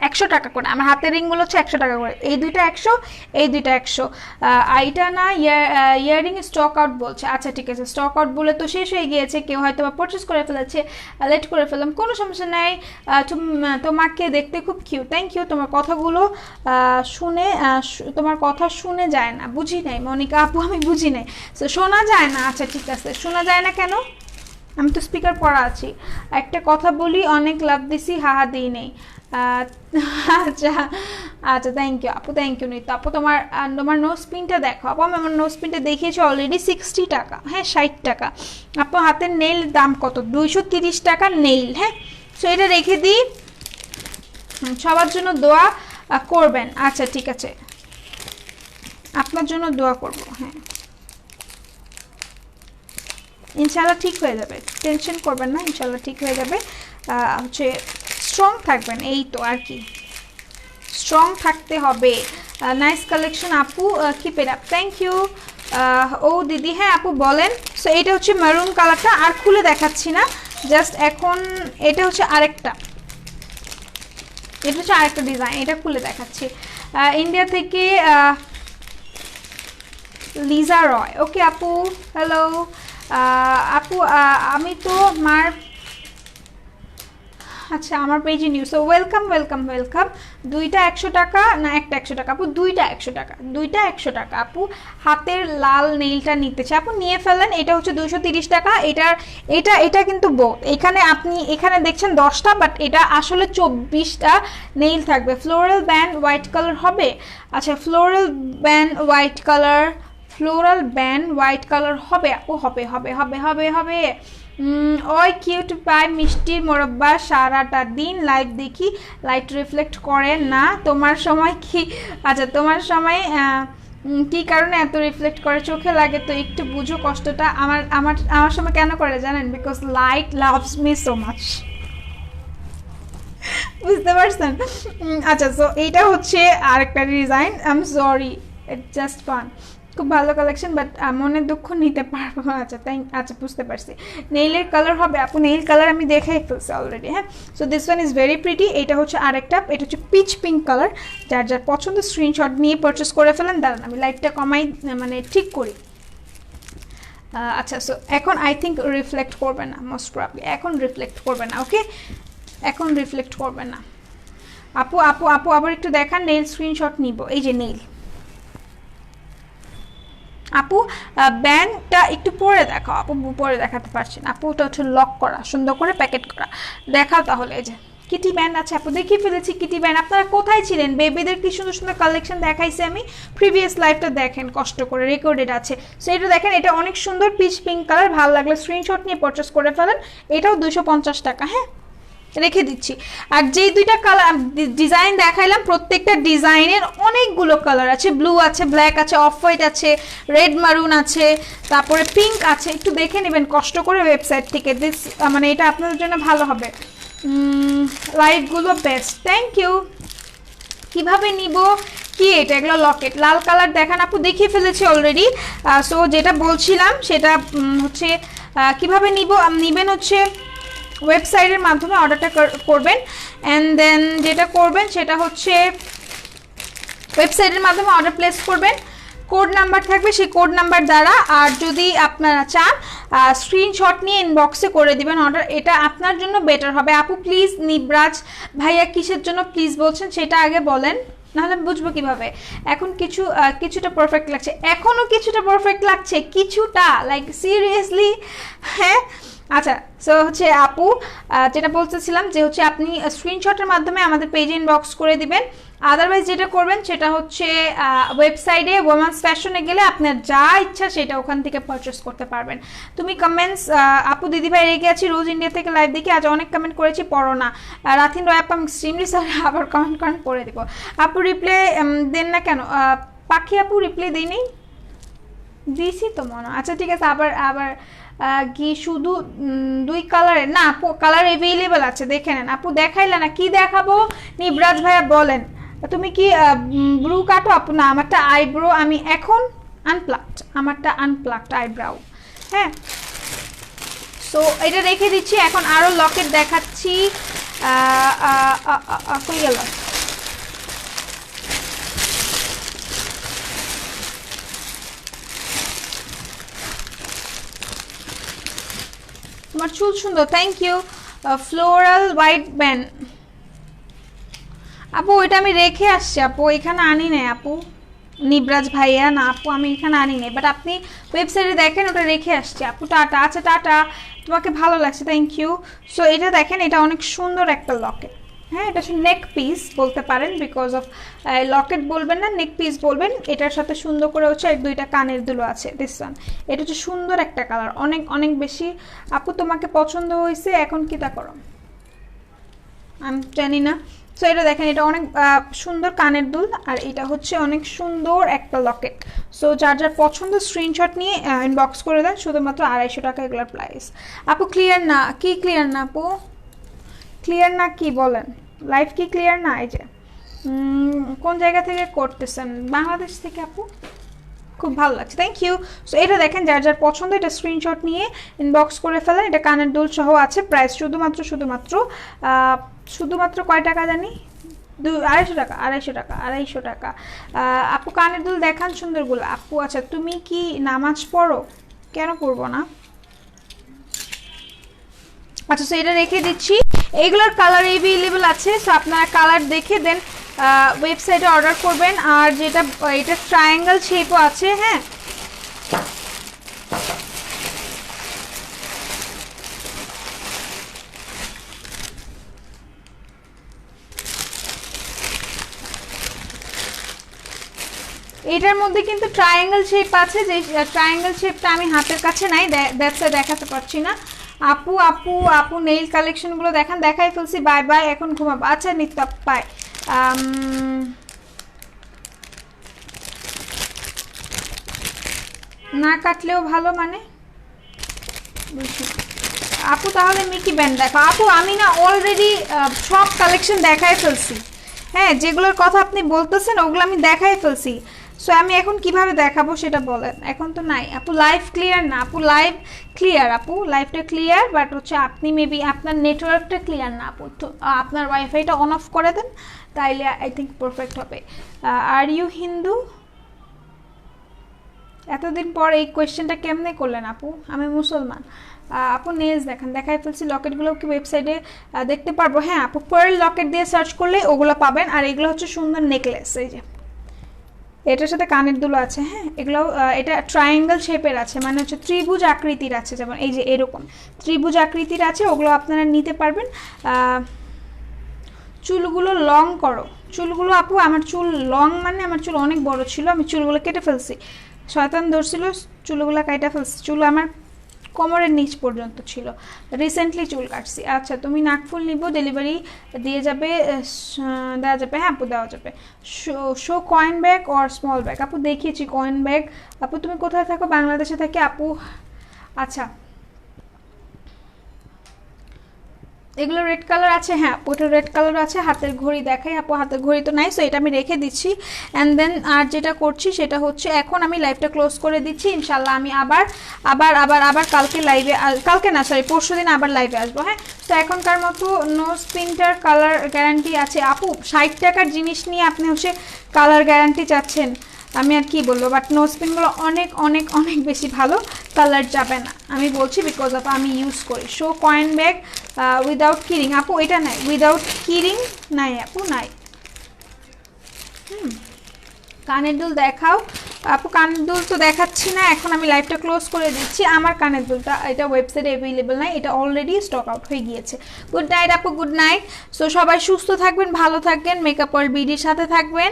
100 টাকা করে। আমার হাতের রিংগুলো হচ্ছে 100 টাকা করে। এই দুইটা 100, এই দুইটা 100। এইটা না, ইয়াররিং স্টক আউট বলছে। আচ্ছা ঠিক আছে, স্টক আউট বলে তো শেষ হয়ে গিয়েছে, কেউ হয়তো বা পারচেস করে ফেলেছে, লেট করে ফেললাম, কোনো সমস্যা নাই। তোমাকে দেখতে খুব কিউট, থ্যাংক ইউ। তোমার কথাগুলো শুনে, তোমার কথা শুনে যায় না, বুঝি নাই মনিকা আপু, আমি বুঝি নাই। শোনা যায় না? আচ্ছা ঠিক আছে, শোনা যায় না কেন? আমি তো স্পিকার পড়া আছি। একটা কথা বলি, অনেক লাভ দিছি, হাহা দিই নেই। আচ্ছা আচ্ছা, থ্যাংক ইউ আপু, থ্যাংক ইউ নিত আপু। তোমার তোমার নোজ পিনটা দেখো আপু। আমি আমার নোজ পিনটা দেখিয়েছি অলরেডি 60 টাকা, হ্যাঁ 60 টাকা। আপু হাতের নেইল দাম কত? 230 টাকা নেইল, হ্যাঁ। সো এটা রেখে দিই, সবার জন্য দোয়া করবেন। আচ্ছা ঠিক আছে, আপনার জন্য দোয়া করব, হ্যাঁ ইনশাল্লাহ ঠিক হয়ে যাবে, টেনশন করবেন না, ইনশাল্লাহ ঠিক হয়ে যাবে। হচ্ছে স্ট্রং থাকবেন, এই তো আর কি, স্ট্রং থাকতে হবে। নাইস কালেকশন আপু, keep it up, thank you. ও দিদি, হ্যাঁ আপু বলেন। সো এটা হচ্ছে মেরুন কালারটা, আর খুলে দেখাচ্ছি না, জাস্ট এখন এটা হচ্ছে আরেকটা, এটা হচ্ছে আরেকটা ডিজাইন, এটা খুলে দেখাচ্ছি। ইন্ডিয়া থেকে লিজা রয়, ওকে আপু, হ্যালো আপু। আমি তো মার, আচ্ছা আমার পেজে new, so welcome welcome welcome. দুইটা 100 টাকা না একটা 100 টাকা আপু? দুইটা 100 টাকা, দুইটা 100 টাকা আপু। হাতের লাল নেইলটা নিতে চাই আপু, নিয়ে ফেলেন। এটা হচ্ছে 230 টাকা। এটা কিন্তু বোথ, এখানে আপনি এখানে দেখছেন 10টা, বাট এটা আসলে 24টা নেইল থাকবে। ফ্লোরাল ব্যান্ড হোয়াইট কালার হবে। আচ্ছা floral band white colour, floral band white colour হবে আপু, হবে হবে হবে হবে হবে। ওই কিউট পাই মিষ্টির মোরব্বা, সারাটা দিন লাইভ দেখি, লাইট রিফ্লেক্ট করে না, তোমার সময় কি? আচ্ছা তোমার সময় কি কারণে এত রিফ্লেক্ট করে? চোখে লাগে তো, একটু বুঝো কষ্টটা। আমার আমার আমার সময় কেন করে জানেন? Because light loves me so much, বুঝতে পারছেন? আচ্ছা সো এইটা হচ্ছে আরেকটা design, I am sorry, it's just fun. খুব ভালো কালেকশন, বাট মনে দুঃখ নিতে পারবো না। আচ্ছা তাই, আচ্ছা বুঝতে পারছি। নেইলের কালার হবে আপু, নেইল কালার আমি দেখাই ফেলছি অলরেডি, হ্যাঁ। So this one is very pretty. এটা হচ্ছে আরেকটা, এটা হচ্ছে পিচ পিঙ্ক কালার। যার যার পছন্দ স্ক্রিনশট নিয়ে পারচেস করে ফেলেন। দাঁড়ান আমি লাইটটা কমাই, মানে ঠিক করি। আচ্ছা সো এখন আই থিঙ্ক রিফ্লেক্ট করবে না, মোস্ট প্রবাবলি এখন রিফ্লেক্ট করবে না, ওকে এখন রিফ্লেক্ট করবে না। আপু আপু আপু আবার একটু দেখান, নেইল স্ক্রিনশট নিব। এই যে নেইল আপু, ব্যান্ডটা একটু পরে দেখাও আপু, পরে দেখাতে পারছি না আপু, ওটা হচ্ছে লক করা, সুন্দর করে প্যাকেট করা। দেখাও তাহলে। এই যে কিটি ব্যান্ড আছে আপু, দেখিয়ে ফেলেছি কিটি ব্যান্ড। আপনারা কোথায় ছিলেন? বেবিদের কি সুন্দর সুন্দর কালেকশন দেখাইছি আমি। প্রিভিয়াস লাইভটা দেখেন, কষ্ট করে রেকর্ডেড আছে। সো এটা দেখেন, এটা অনেক সুন্দর পিচ পিঙ্ক কালার। ভালো লাগলে স্ক্রিনশট নিয়ে পারচেস করে ফেলেন। এটাও 250 টাকা, হ্যাঁ রেখে দিচ্ছি। আর যেই দুইটা কালার ডিজাইন দেখাইলাম, প্রত্যেকটা ডিজাইনের অনেকগুলো কালার আছে। ব্লু আছে, ব্ল্যাক আছে, অফ হোয়াইট আছে, রেড মারুন আছে, তারপরে পিঙ্ক আছে। একটু দেখে নেবেন কষ্ট করে ওয়েবসাইট থেকে, দিস মানে এটা আপনাদের জন্য ভালো হবে। লাইটগুলো বেস্ট, থ্যাংক ইউ। কিভাবে নিব কি এটা? এগুলো লকেট, লাল কালার দেখান আপু, দেখিয়ে ফেলেছি অলরেডি। সো যেটা বলছিলাম সেটা হচ্ছে কিভাবে নিবেন হচ্ছে ওয়েবসাইটের মাধ্যমে অর্ডারটা করবেন। অ্যান্ড দেন যেটা করবেন সেটা হচ্ছে ওয়েবসাইটের মাধ্যমে অর্ডার প্লেস করবেন। কোড নাম্বার থাকবে, সেই কোড নাম্বার দ্বারা, আর যদি আপনারা চান স্ক্রিনশট নিয়ে ইনবক্সে করে দিবেন অর্ডার। এটা আপনার জন্য বেটার হবে আপু। প্লিজ নিবরাজ ভাইয়া কিসের জন্য প্লিজ বলছেন সেটা আগে বলেন, নাহলে বুঝবো কিভাবে। এখন কিছুটা পারফেক্ট লাগছে, এখনও কিছুটা পারফেক্ট লাগছে, কিছুটা, লাইক সিরিয়াসলি, হ্যাঁ। আচ্ছা সো হচ্ছে আপু যেটা বলতেছিলাম যে হচ্ছে আপনি স্ক্রিনশটের মাধ্যমে আমাদের পেজে ইনবক্স করে দিবেন। আদারওয়াইজ যেটা করবেন সেটা হচ্ছে ওয়েবসাইটে ওমেন্স ফ্যাশনে গেলে আপনার যা ইচ্ছা সেটা ওখান থেকে পারচেস করতে পারবেন। তুমি কমেন্টস, আপু দিদিভাই রেগে আছি, রোজ ইন্ডিয়া থেকে লাইভ দেখি, আজ অনেক কমেন্ট করেছি, পড়ো না। রাথিন রয় আপু, আমি এক্সট্রিমলি সরি, আবার কমেন্ট পড়ে দেবো আপু। রিপ্লাই দেন না কেন? পাখি আপু রিপ্লাই দিই দিয়েছি তো মনে। আচ্ছা ঠিক আছে, আবার কি শুধু 2 কালারের? না আপু, কালার অ্যাভেলেবেল আছে, দেখে নেন আপু। দেখাইলে না, কি দেখাবো নিবরাজ ভাইয়া বলেন? তুমি কি ব্রু কাটো আপু? না, আমারটা আইব্রো, আমি এখন আনপ্লাকড, আমারটা আনপ্লাকড আইব্রাউ, হ্যাঁ। সো এটা রেখে দিচ্ছি। এখন আরও লকেট দেখাচ্ছি। কই গেল? তোমার চুল সুন্দর, thank you. Floral white band আপু, ওইটা আমি রেখে আসছি আপু, এখানে আনি নাই আপু, নিবরাজ ভাইয়া না আপু, আমি এখানে আনি নাই, বাট আপনি ওয়েবসাইটে দেখেন, ওটা রেখে আসছি আপু। টাটা। আচ্ছা টাটা, তোমাকে ভালো লাগছে, থ্যাংক ইউ। সো এটা দেখেন, এটা অনেক সুন্দর একটা লকেট। হ্যাঁ, এটা হচ্ছে নেক পিস বলতে পারেন, বিকজ অফ লকেট বলবেন না, নেক পিস বলবেন। এটার সাথে সুন্দর করে হচ্ছে দুইটা কানের দুলো আছে, দিস ওয়ান। এটা হচ্ছে সুন্দর একটা কালার, অনেক অনেক বেশি। আপু তোমাকে পছন্দ হয়েছে, এখন কি তা করো আমি জানি না। সো এটা দেখেন, এটা অনেক সুন্দর কানের দুল, আর এটা হচ্ছে অনেক সুন্দর একটা লকেট। সো যার যার পছন্দ স্ক্রিনশট নিয়ে ইনবক্স করে দেন, শুধুমাত্র 250 টাকা এগুলোর প্রাইস। আপু ক্লিয়ার না? কি ক্লিয়ার না আপু? ক্লিয়ার না কি বলেন? লাইভ কি ক্লিয়ার না? এই যে কোন জায়গা থেকে করতেছেন? বাংলাদেশ থেকে আপু। খুব ভালো লাগছে, থ্যাংক ইউ। সো এটা দেখেন, যার যার পছন্দ এটা স্ক্রিনশট নিয়ে ইনবক্স করে ফেলেন। এটা কানের দুল সহ আছে, প্রাইস শুধুমাত্র কয় টাকা জানি? 250 টাকা, 250 টাকা। আপু কানের দুল দেখান সুন্দরগুলো আপু। আচ্ছা, তুমি কি নামাজ পড়ো? কেন পড়বো না? আচ্ছা, সো এটা রেখে দিচ্ছি। এইগুলোর কালার অ্যাভেলেবল আছে, সো আপনারা কালার দেখে দেন ওয়েবসাইটে অর্ডার করবেন। আর যেটা এটা ট্রায়াঙ্গেল শেপও আছে। হ্যাঁ, এটার মধ্যে কিন্তু ট্রায়াঙ্গেল শেপ আছে, যে ট্রায়াঙ্গেল শেপটা আমি হাতের কাছে নাই, দ্যাটস দেখাতে পারছি না। আপু আপু আপু নেইল কালেকশনগুলো দেখান। দেখাই ফেলছি, বাই বাই, এখন ঘুমাবো। আচ্ছা নিত্য পাই, না কাটলেও ভালো মানে আপু। তাহলে মিকি ব্যান্ড দেখো আপু। আমি না অলরেডি সব কালেকশন দেখাই ফেলছি। হ্যাঁ, যেগুলোর কথা আপনি বলতেছেন ওগুলো আমি দেখাই ফেলছি। সো আমি এখন কিভাবে দেখাবো সেটা বলেন। এখন তো নাই আপু, লাইভ ক্লিয়ার না আপু। লাইভ ক্লিয়ার আপু, লাইভটা ক্লিয়ার, বাট হচ্ছে আপনি মেবি আপনার নেটওয়ার্কটা ক্লিয়ার না আপু। তো আপনার ওয়াইফাইটা অন অফ করে দেন, তাইলে আই থিঙ্ক পারফেক্ট হবে। Are you Hindu? এতদিন পর এই কোয়েশ্চেনটা কেমনে করলেন আপু? আমি মুসলমান। আপু নেলস দেখান। দেখাই ফেলছি। লকেটগুলো কি ওয়েবসাইটে দেখতে পারবো? হ্যাঁ আপু, পার্ল লকেট দিয়ে সার্চ করলে ওগুলো পাবেন। আর এগুলো হচ্ছে সুন্দর নেকলেস, এই যে এটার সাথে কানের দুলো আছে। হ্যাঁ, এগুলো এটা ট্রায়াঙ্গেল শেপের আছে, মানে হচ্ছে ত্রিভুজ আকৃতির আছে, যেমন এই যে এরকম ত্রিভুজ আকৃতির আছে, ওগুলো আপনারা নিতে পারবেন। চুলগুলো লং করো। চুলগুলো আপু, আমার চুল লং মানে আমার চুল অনেক বড় ছিল, আমি চুলগুলো কেটে ফেলছি। শয়তান ধরছিল, চুলগুলো কাটা ফেলছি। চুল আমার কোমরের নিচ পর্যন্ত ছিল, রিসেন্টলি চুল কাটছি। আচ্ছা, তুমি নাকফুল নিব, ডেলিভারি দিয়ে যাবে, দেওয়া যাবে? হ্যাঁ আপু, দেওয়া যাবে। Show coin bag or small bag? আপু দেখিয়েছি কয়েন ব্যাগ। আপু তুমি কোথায় থাকো? বাংলাদেশে থাকি আপু। আচ্ছা, এগুলো রেড কালার আছে? হ্যাঁ আপু, ওটা রেড কালার আছে। হাতের ঘড়ি দেখাই আপু, হাতের ঘড়ি তো নাই, সো এটা আমি রেখে দিচ্ছি। অ্যান্ড দেন আর যেটা করছি সেটা হচ্ছে, এখন আমি লাইভটা ক্লোজ করে দিচ্ছি। ইনশাল্লাহ আমি আবার আবার আবার আবার কালকে লাইভে, কালকে না সরি পরশু দিন আবার লাইভে আসবো। হ্যাঁ, তো এখনকার মতো নোজ প্রিন্টার কালার গ্যারান্টি আছে আপু। 60 টাকার জিনিস নিয়ে আপনি হচ্ছে কালার গ্যারান্টি চাচ্ছেন, আমি আর কি বলবো। বাট নোজ পিনগুলো অনেক অনেক অনেক বেশি ভালো, কালার যাবে না, আমি বলছি, বিকজ অফ আমি ইউজ করি। Show coin bag without keyring? আপু এটা নাই, উইদাউট কিরিং নাই আপু, নাই। কানের দুল দেখাও আপু। কানের দুল তো দেখাচ্ছি না, এখন আমি লাইভটা ক্লোজ করে দিচ্ছি। আমার কানের দুলটা এটা ওয়েবসাইটে অ্যাভেলেবেল নাই, এটা অলরেডি স্টক আউট হয়ে গিয়েছে। গুড নাইট আপু, গুড নাইট। সো সবাই সুস্থ থাকবেন, ভালো থাকবেন, মেকআপ ওয়ার্ল্ড বিডির সাথে থাকবেন।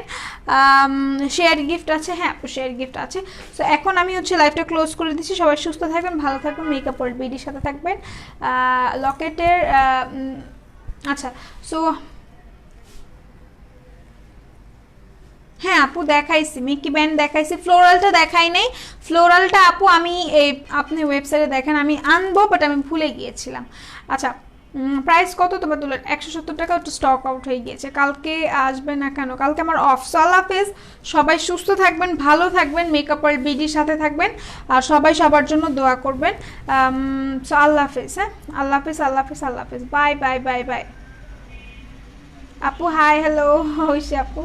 শেয়ার গিফট আছে? হ্যাঁ আপু, শেয়ার গিফট আছে। সো এখন আমি হচ্ছে লাইভটা ক্লোজ করে দিচ্ছি। সবাই সুস্থ থাকবেন, ভালো থাকবেন, মেকআপ ওয়ার্ল্ড বিডির সাথে থাকবেন। লকেটের আচ্ছা, সো হ্যাঁ আপু দেখাইছি, মিকি ব্যান্ড দেখাইছি, ফ্লোরালটা দেখাই নাই। ফ্লোরালটা আপু আমি আপনি ওয়েবসাইটে দেখেন, আমি আনবো, বাট আমি ভুলে গিয়েছিলাম। আচ্ছা, প্রাইস কত তোমার দুলের? 170 টাকা, একটু স্টক আউট হয়ে গিয়েছে। কালকে আসবে না কেন? কালকে আমার অফ। সো আল্লাহ হাফেজ, সবাই সুস্থ থাকবেন, ভালো থাকবেন, মেকআপ ওয়ার্ল্ড বিডির সাথে থাকবেন, আর সবাই সবার জন্য দোয়া করবেন। সো আল্লাহ হাফেজ। হ্যাঁ, আল্লাহ হাফেজ, আল্লাহ হাফেজ, আল্লাহ হাফেজ, বাই বাই বাই বাই। আপু হাই, হ্যালো, হইছে আপু।